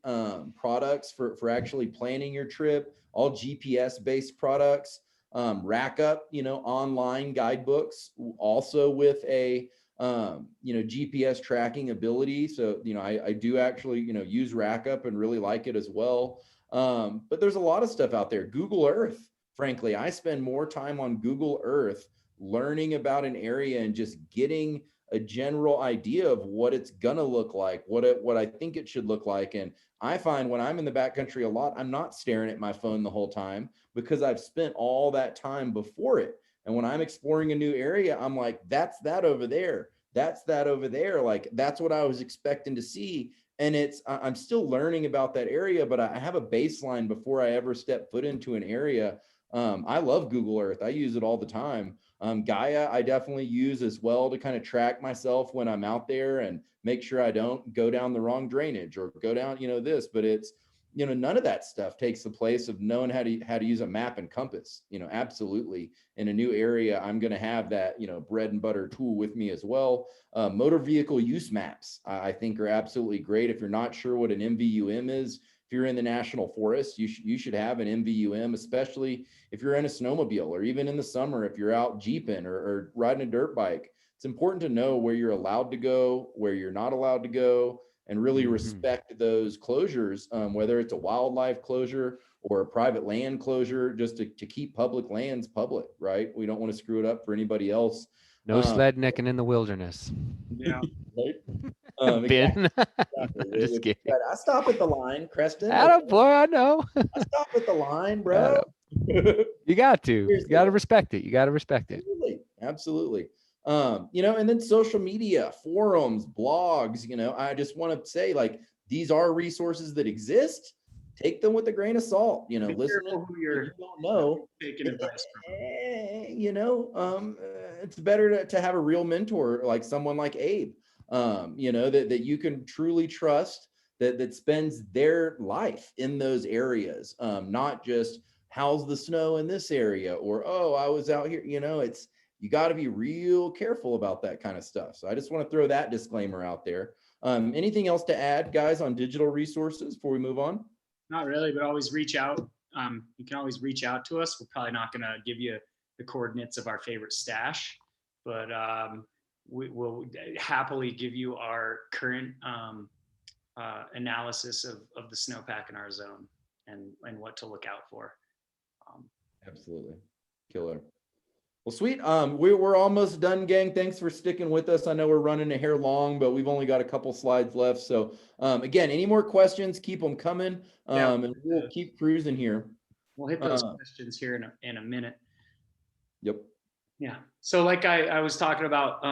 products for actually planning your trip, all GPS-based products. RackUp, online guidebooks, also with a GPS tracking ability. So, I do actually, use RackUp and really like it as well. But there's a lot of stuff out there. Google Earth, frankly, I spend more time on Google Earth learning about an area and just getting a general idea of what it's gonna look like, what I think it should look like. And I find when I'm in the backcountry a lot, I'm not staring at my phone the whole time because I've spent all that time before it. And when I'm exploring a new area, I'm like, that's that over there. That's that over there. Like, that's what I was expecting to see. And I'm still learning about that area, but I have a baseline before I ever step foot into an area. I love Google Earth. I use it all the time. Gaia, I definitely use as well to kind of track myself when I'm out there and make sure I don't go down the wrong drainage or go down, this, but it's, none of that stuff takes the place of knowing how to use a map and compass. Absolutely. In a new area, I'm going to have that, bread and butter tool with me as well. Motor vehicle use maps, I think, are absolutely great. If you're not sure what an MVUM is, if you're in the national forest, you should have an MVUM, especially if you're in a snowmobile, or even in the summer, if you're out jeeping or riding a dirt bike. It's important to know where you're allowed to go, where you're not allowed to go, and really respect those closures, whether it's a wildlife closure or a private land closure, just to keep public lands public, right? We don't want to screw it up for anybody else. No sled necking in the wilderness. Yeah. Right? Ben. Exactly. Just kidding. I stop at the line, Creston. Atta boy, I know. I stop at the line, bro. Atta- You got to. You Seriously, got to though. respect it. You got to respect it. Absolutely. And then social media, forums, blogs, I just want to say, like, these are resources that exist. Take them with a grain of salt, Be listen careful to who you you're don't know. taking advice from. It's better to have a real mentor, like someone like Abe, that you can truly trust, that spends their life in those areas, not just how's the snow in this area, or, oh, I was out here, you got to be real careful about that kind of stuff. So I just want to throw that disclaimer out there. Anything else to add, guys, on digital resources before we move on? Not really, but always reach out. You can always reach out to us. We're probably not going to give you the coordinates of our favorite stash, but we will happily give you our current analysis of the snowpack in our zone and what to look out for. Absolutely. Killer. Well, sweet. We're almost done, gang. Thanks for sticking with us. I know we're running a hair long, but we've only got a couple slides left. So again, any more questions, keep them coming, and we'll keep cruising here. We'll hit those questions here in a minute. Yep. Yeah. So like I was talking about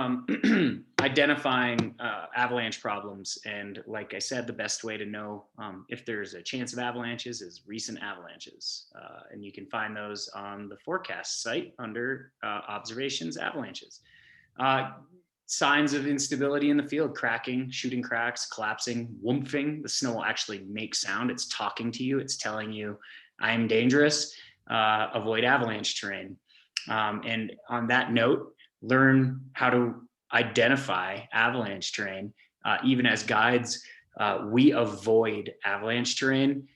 identifying avalanche problems. And like I said, the best way to know if there's a chance of avalanches is recent avalanches. And you can find those on the forecast site under observations avalanches. Signs of instability in the field: cracking, shooting cracks, collapsing, whoomphing. The snow will actually make sound. It's talking to you. It's telling you, I am dangerous. Avoid avalanche terrain. And on that note, learn how to identify avalanche terrain. Even as guides, we avoid avalanche terrain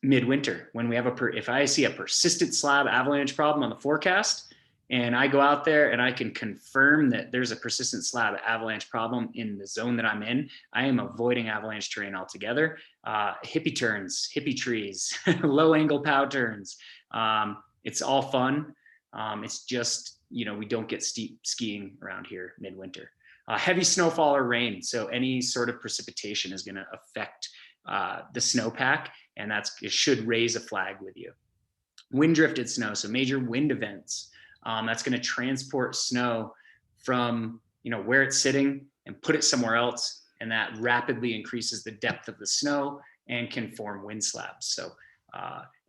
midwinter. When we have if I see a persistent slab avalanche problem on the forecast, and I go out there and I can confirm that there's a persistent slab avalanche problem in the zone that I'm in, I am avoiding avalanche terrain altogether. Hippie turns, hippie trees, low angle pow turns. It's all fun. It's just, we don't get steep skiing around here midwinter. Heavy snowfall or rain. So any sort of precipitation is going to affect the snowpack, and it should raise a flag with you. Wind drifted snow. So major wind events. That's going to transport snow from, where it's sitting and put it somewhere else. And that rapidly increases the depth of the snow and can form wind slabs. So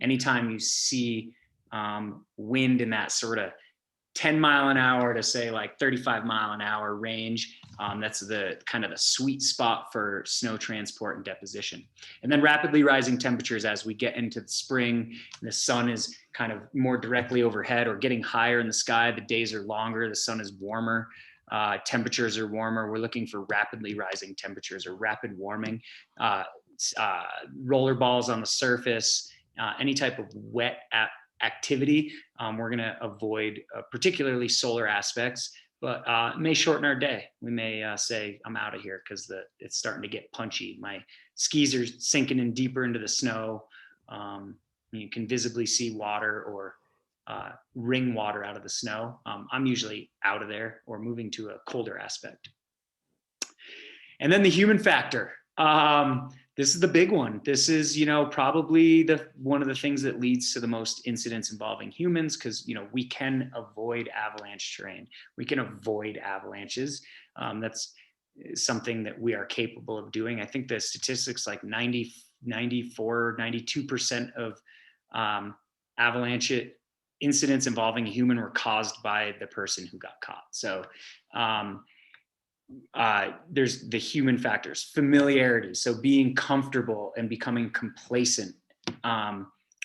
anytime you see wind in that sort of 10 mile an hour to say like 35 mile an hour range, that's the kind of the sweet spot for snow transport and deposition. And then rapidly rising temperatures as we get into the spring, and the sun is kind of more directly overhead or getting higher in the sky. The days are longer, the sun is warmer, temperatures are warmer. We're looking for rapidly rising temperatures or rapid warming, roller balls on the surface, any type of wet activity. We're going to avoid particularly solar aspects, but it may shorten our day. We may say, I'm out of here because it's starting to get punchy. My skis are sinking in deeper into the snow. You can visibly see water or ring water out of the snow. I'm usually out of there or moving to a colder aspect. And then the human factor. This is the big one. This is, probably one of the things that leads to the most incidents involving humans, because, we can avoid avalanche terrain. We can avoid avalanches. That's something that we are capable of doing. I think the statistics like 92% of avalanche incidents involving a human were caused by the person who got caught. So there's the human factors, familiarity. So being comfortable and becoming complacent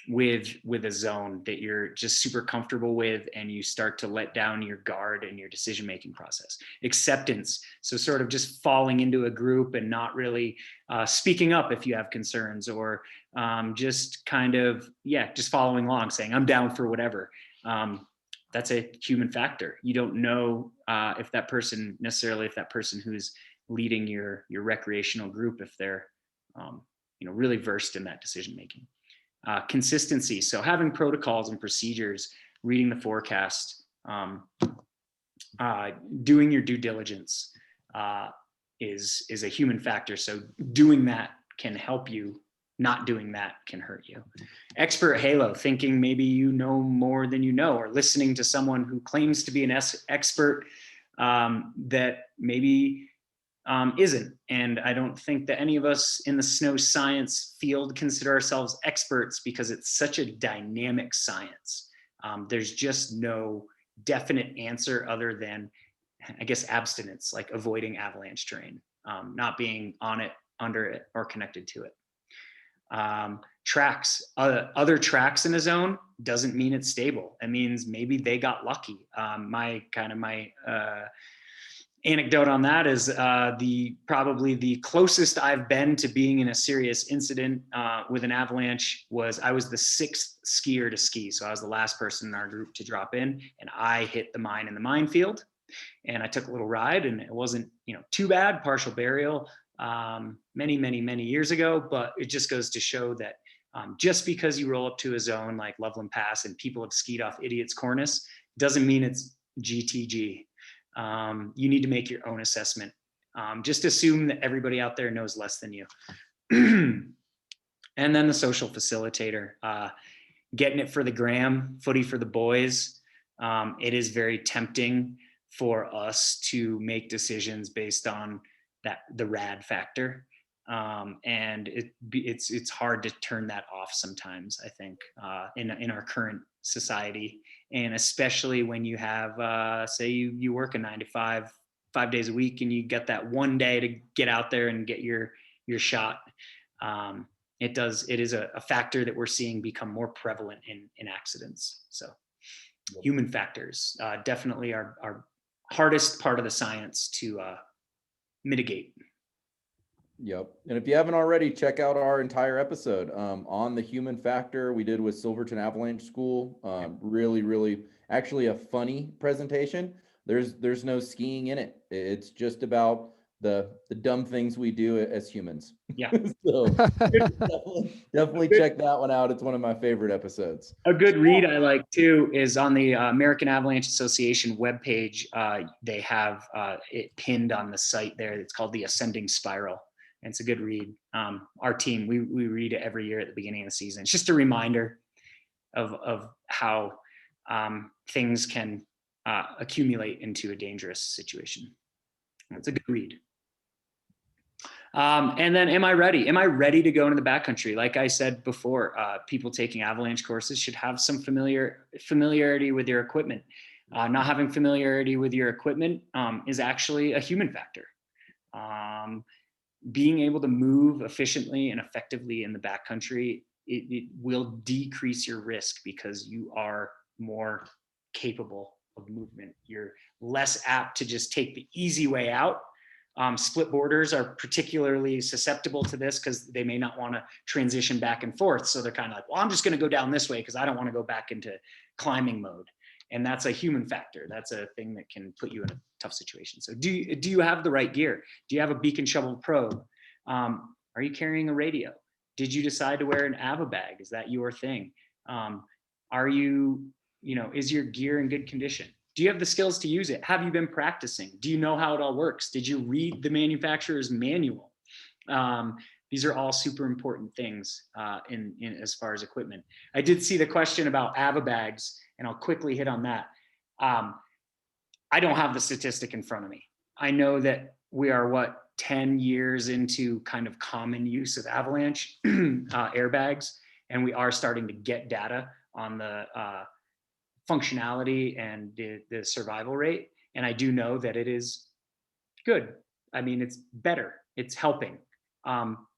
with a zone that you're just super comfortable with, and you start to let down your guard in your decision-making process. Acceptance. So sort of just falling into a group and not really speaking up if you have concerns, or just kind of, just following along, saying, I'm down for whatever. That's a human factor. You don't know if that person who's leading your recreational group, if they're really versed in that decision making. Consistency. So having protocols and procedures, reading the forecast, doing your due diligence is a human factor. So doing that can help you. Not doing that can hurt you. Expert halo, thinking maybe you know more than you know, or listening to someone who claims to be an expert that maybe isn't. And I don't think that any of us in the snow science field consider ourselves experts, because it's such a dynamic science. There's just no definite answer other than, I guess, abstinence, like avoiding avalanche terrain, not being on it, under it, or connected to it. Tracks, other tracks in a zone doesn't mean it's stable. It means maybe they got lucky. My anecdote on that is probably the closest I've been to being in a serious incident with an avalanche was, I was the 6th skier to ski. So I was the last person in our group to drop in, and I hit the mine in the minefield, and I took a little ride, and it wasn't, too bad, partial burial many years ago. But it just goes to show that just because you roll up to a zone like Loveland Pass and people have skied off Idiot's Cornice doesn't mean it's GTG. You need to make your own assessment. Just assume that everybody out there knows less than you. And then the social facilitator, getting it for the gram, footy for the boys. It is very tempting for us to make decisions based on the rad factor. And it's hard to turn that off sometimes, I think, in our current society. And especially when you have, say you work a 9 to 5, 5 days a week, and you get that one day to get out there and get your shot. It is a factor that we're seeing become more prevalent in accidents. So human factors definitely are hardest part of the science to mitigate. Yep. And if you haven't already, check out our entire episode on the human factor we did with Silverton Avalanche School. Really, actually a funny presentation. There's no skiing in it. It's just about the dumb things we do as humans. Yeah. So definitely check that one out. It's one of my favorite episodes. A good read I like too is on the American Avalanche Association webpage. They have it pinned on the site there. It's called The Ascending Spiral. And it's a good read. Our team, we read it every year at the beginning of the season. It's just a reminder of how things can accumulate into a dangerous situation. It's a good read. And then, am I ready? Am I ready to go into the backcountry? Like I said before, people taking avalanche courses should have some familiarity with their equipment. Not having familiarity with your equipment is actually a human factor. Being able to move efficiently and effectively in the backcountry, it will decrease your risk because you are more capable of movement. You're less apt to just take the easy way out. Split boarders are particularly susceptible to this because they may not want to transition back and forth. So they're kind of like, well, I'm just going to go down this way because I don't want to go back into climbing mode. And that's a human factor. That's a thing that can put you in a tough situation. So do you have the right gear? Do you have a beacon shovel probe? Are you carrying a radio? Did you decide to wear an Ava bag? Is that your thing? Are you, is your gear in good condition? Do you have the skills to use it? Have you been practicing? Do you know how it all works? Did you read the manufacturer's manual? These are all super important things in as far as equipment. I did see the question about Ava bags, and I'll quickly hit on that. I don't have the statistic in front of me. I know that we are 10 years into kind of common use of avalanche airbags, and we are starting to get data on the functionality and the survival rate. And I do know that it is good. I mean, it's better. It's helping.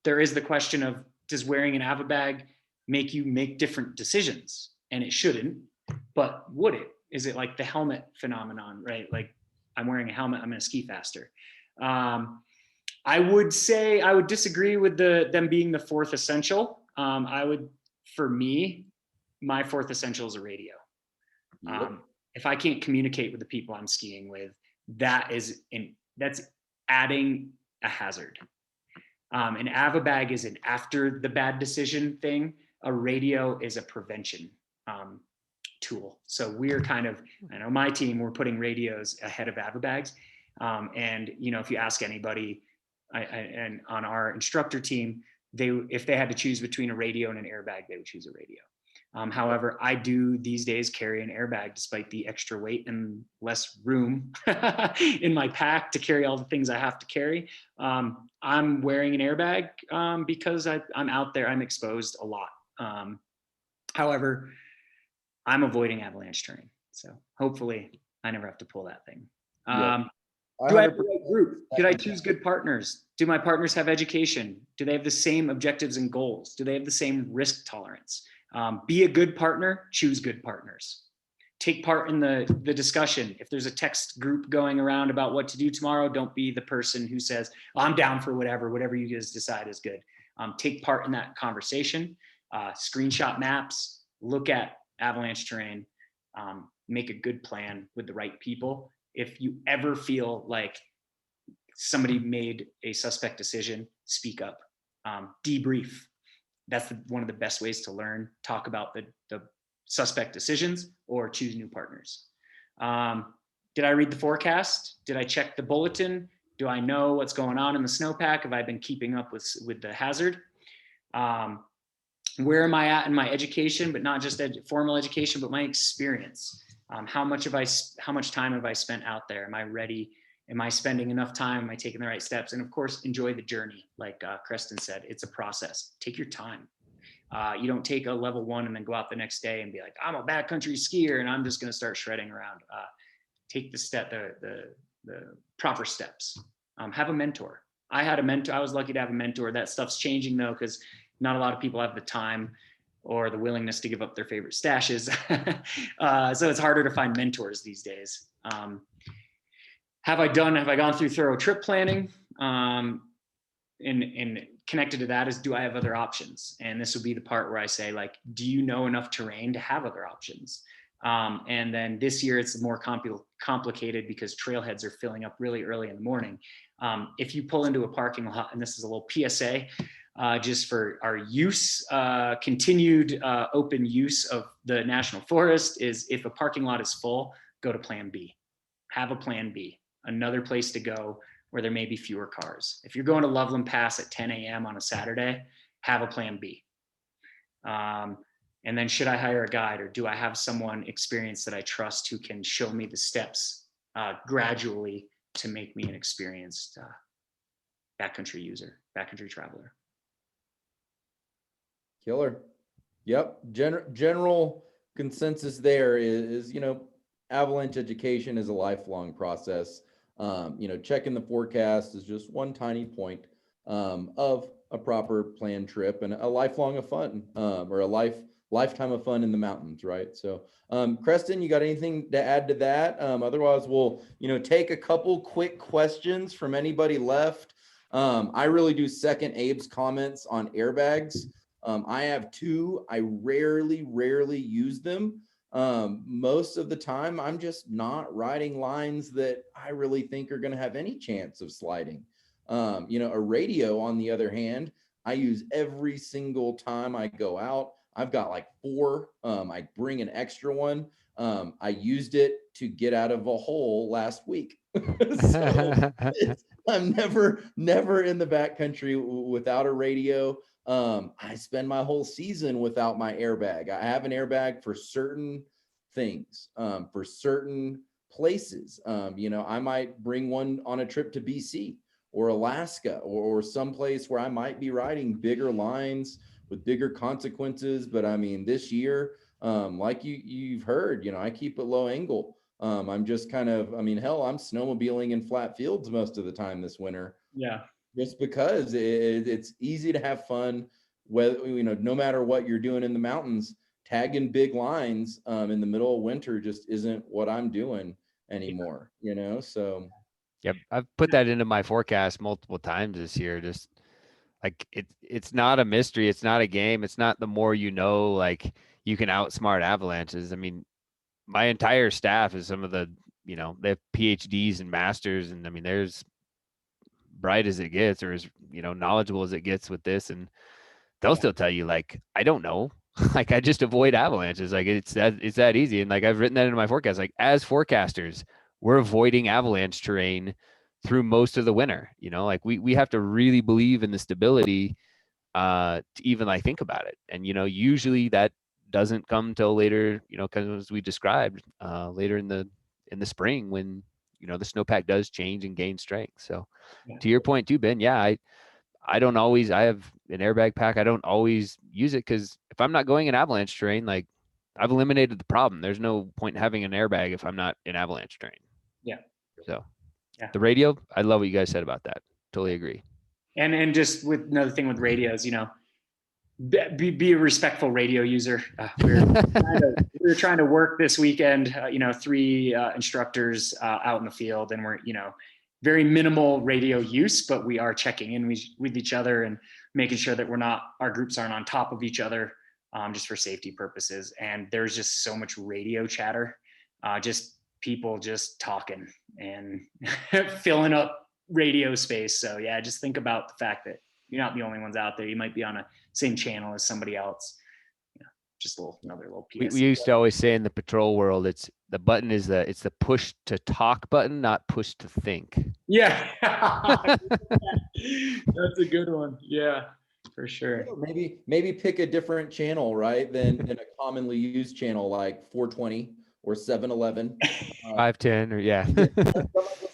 There is the question of, does wearing an Ava bag make you make different decisions? And it shouldn't, but would it? Is it like the helmet phenomenon, right? Like, I'm wearing a helmet, I'm going to ski faster. I would say I would disagree with them being the fourth essential. For me, my fourth essential is a radio. Yep. If I can't communicate with the people I'm skiing with, that's adding a hazard. An Ava bag is an after the bad decision thing. A radio is a prevention tool. So we're kind of, I know my team, we're putting radios ahead of Avabags. And, you know, if you ask anybody and on our instructor team, if they had to choose between a radio and an airbag, they would choose a radio. However, I do these days carry an airbag despite the extra weight and less room in my pack to carry all the things I have to carry. I'm wearing an airbag because I'm out there, I'm exposed a lot. However, I'm avoiding avalanche terrain. So hopefully I never have to pull that thing. Do I have the right group? Did I choose good partners? Do my partners have education? Do they have the same objectives and goals? Do they have the same risk tolerance? Be a good partner, choose good partners. Take part in the discussion. If there's a text group going around about what to do tomorrow, don't be the person who says, oh, I'm down for whatever you guys decide is good. Take part in that conversation, screenshot maps, look at avalanche terrain, make a good plan with the right people. If you ever feel like somebody made a suspect decision, speak up, debrief. That's one of the best ways to learn. Talk about the suspect decisions or choose new partners. Did I read the forecast? Did I check the bulletin? Do I know what's going on in the snowpack? Have I been keeping up with the hazard? Where am I at in my education, but not just formal education, but my experience? How much time have I spent out there? Am I ready? Am I spending enough time? Am I taking the right steps? And of course, enjoy the journey. Like Creston said, it's a process. Take your time. You don't take a level 1 and then go out the next day and be like, I'm a backcountry skier and I'm just going to start shredding around. Take the proper steps. Have a mentor. I had a mentor. I was lucky to have a mentor. That stuff's changing though, because not a lot of people have the time or the willingness to give up their favorite stashes. So it's harder to find mentors these days. Have I gone through thorough trip planning? And connected to that is, do I have other options? And this would be the part where I say, like, do you know enough terrain to have other options? And then this year it's more complicated because trailheads are filling up really early in the morning. If you pull into a parking lot, and this is a little PSA, just for our use, continued open use of the National Forest, is if a parking lot is full, go to plan B. Have a plan B, another place to go where there may be fewer cars. If you're going to Loveland Pass at 10 a.m. on a Saturday, have a plan B. And then should I hire a guide, or do I have someone experienced that I trust who can show me the steps gradually to make me an experienced backcountry user, backcountry traveler? Killer. Yep. General consensus there is, you know, avalanche education is a lifelong process. You know, checking the forecast is just one tiny point of a proper planned trip and a lifelong of fun, or a lifetime of fun in the mountains, right? So, Creston, you got anything to add to that? Otherwise, we'll, you know, take a couple quick questions from anybody left. I really do second Abe's comments on airbags. I have 2. I rarely use them. Most of the time I'm just not riding lines that I really think are going to have any chance of sliding. You know, a radio, on the other hand, I use every single time I go out. I've got like 4. I bring an extra one. I used it to get out of a hole last week. So I'm never in the backcountry without a radio. I spend my whole season without my airbag. I have an airbag for certain things, for certain places. You know, I might bring one on a trip to BC or Alaska or someplace where I might be riding bigger lines with bigger consequences. But I mean, this year, like you've heard, you know, I keep it low angle. I'm just kind of, I mean, hell, I'm snowmobiling in flat fields most of the time this winter. Yeah. Just because it's easy to have fun, whether, you know, no matter what you're doing in the mountains. Tagging big lines in the middle of winter just isn't what I'm doing anymore, you know? So yeah, I've put that into my forecast multiple times this year. Just like it's not a mystery, it's not a game, it's not the more you know, like you can outsmart avalanches. I mean, my entire staff is some of the, you know, they have PhDs and masters, and I mean, there's bright as it gets, or as, you know, knowledgeable as it gets with this, and they'll still tell you, like, I don't know. like I just avoid avalanches. Like it's that easy. And like I've written that into my forecast. Like as forecasters, we're avoiding avalanche terrain through most of the winter. You know, like we have to really believe in the stability to even like think about it. And you know, usually that doesn't come till later, you know, because as we described, later in the spring when, you know, the snowpack does change and gain strength. So Yeah. to your point too, Ben, yeah, I don't always, I have an airbag pack. I don't always use it because if I'm not going in avalanche terrain, like I've eliminated the problem. There's no point in having an airbag if I'm not in avalanche terrain. Yeah. So Yeah. the radio, I love what you guys said about that. Totally agree. And just with another thing with radios, you know, be a respectful radio user. We're trying to work this weekend, you know, 3 instructors out in the field, and we're, you know, very minimal radio use, but we are checking in with each other and making sure that our groups aren't on top of each other, just for safety purposes. And there's just so much radio chatter, just people just talking and filling up radio space. So yeah, just think about the fact that you're not the only ones out there. You might be on a same channel as somebody else. You know, just another little piece. We used to always say in the patrol world, it's the button is it's the push to talk button, not push to think. Yeah. That's a good one. Yeah, for sure. Maybe pick a different channel, right? Than a commonly used channel like 420 or 711. 510 or yeah.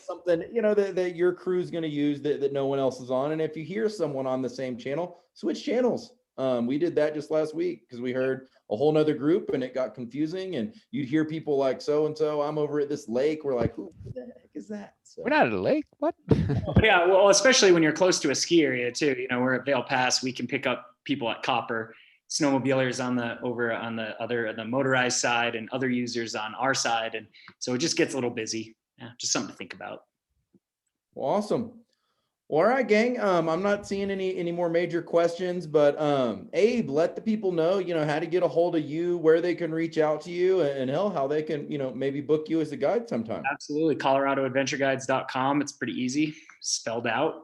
Something, you know, that your crew's going to use that no one else is on. And if you hear someone on the same channel, switch channels. We did that just last week because we heard a whole nother group and it got confusing, and you'd hear people like, so-and-so, I'm over at this lake. We're like, who the heck is that? So, we're not at a lake. What? Yeah. Well, especially when you're close to a ski area too, you know, we're at Vail Pass, we can pick up people at Copper, snowmobilers over on the motorized side, and other users on our side. And so it just gets a little busy. Yeah, just something to think about. well, awesome. Well, all right, gang. I'm not seeing any more major questions, but Abe, let the people know, you know, how to get a hold of you, where they can reach out to you, and hell, how they can, you know, maybe book you as a guide sometime. Absolutely. ColoradoAdventureGuides.com. It's pretty easy, spelled out.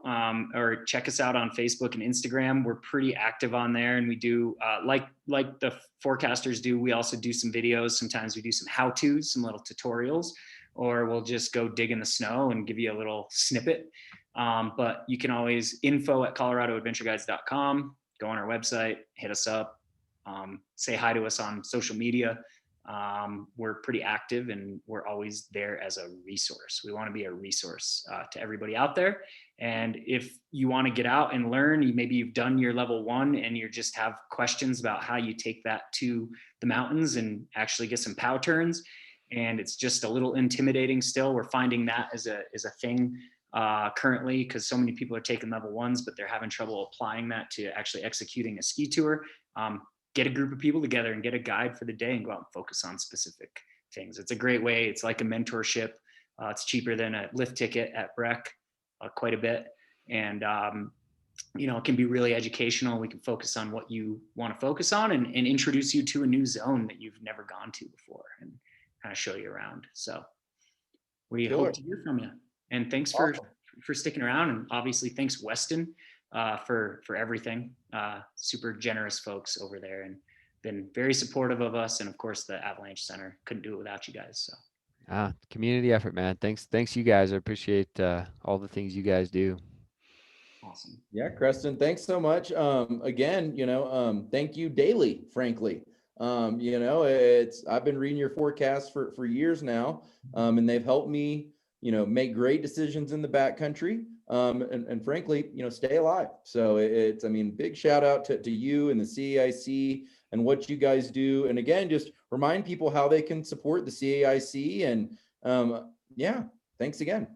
Or check us out on Facebook and Instagram. We're pretty active on there, and we do like the forecasters do. We also do some videos. Sometimes we do some how-tos, some little tutorials, or we'll just go dig in the snow and give you a little snippet. But you can always info@coloradoadventureguides.com, go on our website, hit us up, say hi to us on social media. We're pretty active, and we're always there as a resource. We want to be a resource to everybody out there. And if you want to get out and learn, maybe you've done your level 1 and you just have questions about how you take that to the mountains and actually get some POW turns, and it's just a little intimidating still. We're finding that as a thing currently, because so many people are taking level 1s, but they're having trouble applying that to actually executing a ski tour. Get a group of people together and get a guide for the day and go out and focus on specific things. It's a great way. It's like a mentorship. It's cheaper than a lift ticket at Breck, quite a bit. And, you know, it can be really educational. We can focus on what you want to focus on, and introduce you to a new zone that you've never gone to before, and kind of show you around. So we hope to hear from you. And thanks for sticking around. And obviously thanks Weston for everything. Super generous folks over there, and been very supportive of us. And of course the Avalanche Center, couldn't do it without you guys. So community effort, man. Thanks you guys. I appreciate all the things you guys do. Awesome. Yeah, Creston, thanks so much. Again, you know, thank you daily, frankly. You know, I've been reading your forecast for years now, and they've helped me, you know, make great decisions in the backcountry, and frankly, you know, stay alive. So I mean, big shout out to you and the CAIC and what you guys do. And again, just remind people how they can support the CAIC. And yeah, thanks again.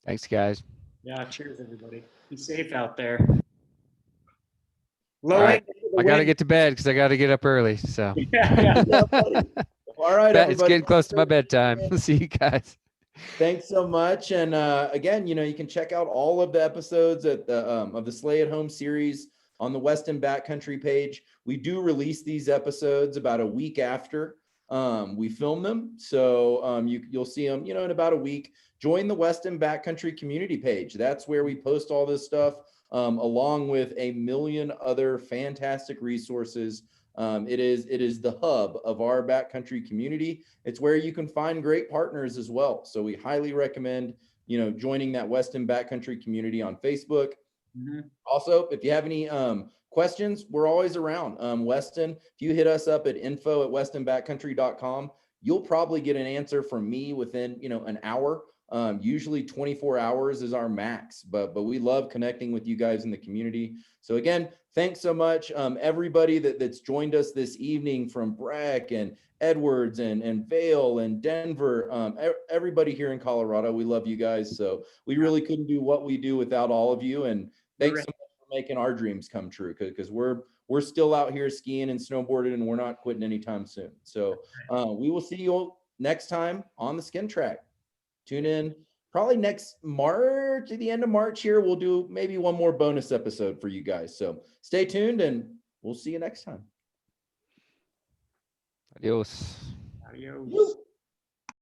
Thanks, guys. Yeah, cheers, everybody. Be safe out there. All right. I got to get to bed because I got to get up early. So yeah. All right, everybody. It's getting close to my bedtime. See you guys. Thanks so much. And again, you know, you can check out all of the episodes of the Slay at Home series on the Weston Backcountry page. We do release these episodes about a week after we film them. So you'll see them, you know, in about a week. Join the Weston Backcountry community page. That's where we post all this stuff along with a million other fantastic resources. It is the hub of our backcountry community. It's where you can find great partners as well. So we highly recommend, joining that Weston Backcountry community on Facebook. Also, if you have any questions, we're always around. Weston, if you hit us up at info@westonbackcountry.com, you'll probably get an answer from me within, an hour. Usually 24 hours is our max, but we love connecting with you guys in the community. So again, thanks so much. Everybody that's joined us this evening from Breck and Edwards and Vail and Denver, everybody here in Colorado, we love you guys. So we really couldn't do what we do without all of you. And thanks so much for making our dreams come true, because we're still out here skiing and snowboarding, and we're not quitting anytime soon. So we will see you next time on the Skin Track. Tune in probably next March, at the end of March here. We'll do maybe one more bonus episode for you guys. So stay tuned, and we'll see you next time. Adios. Adios.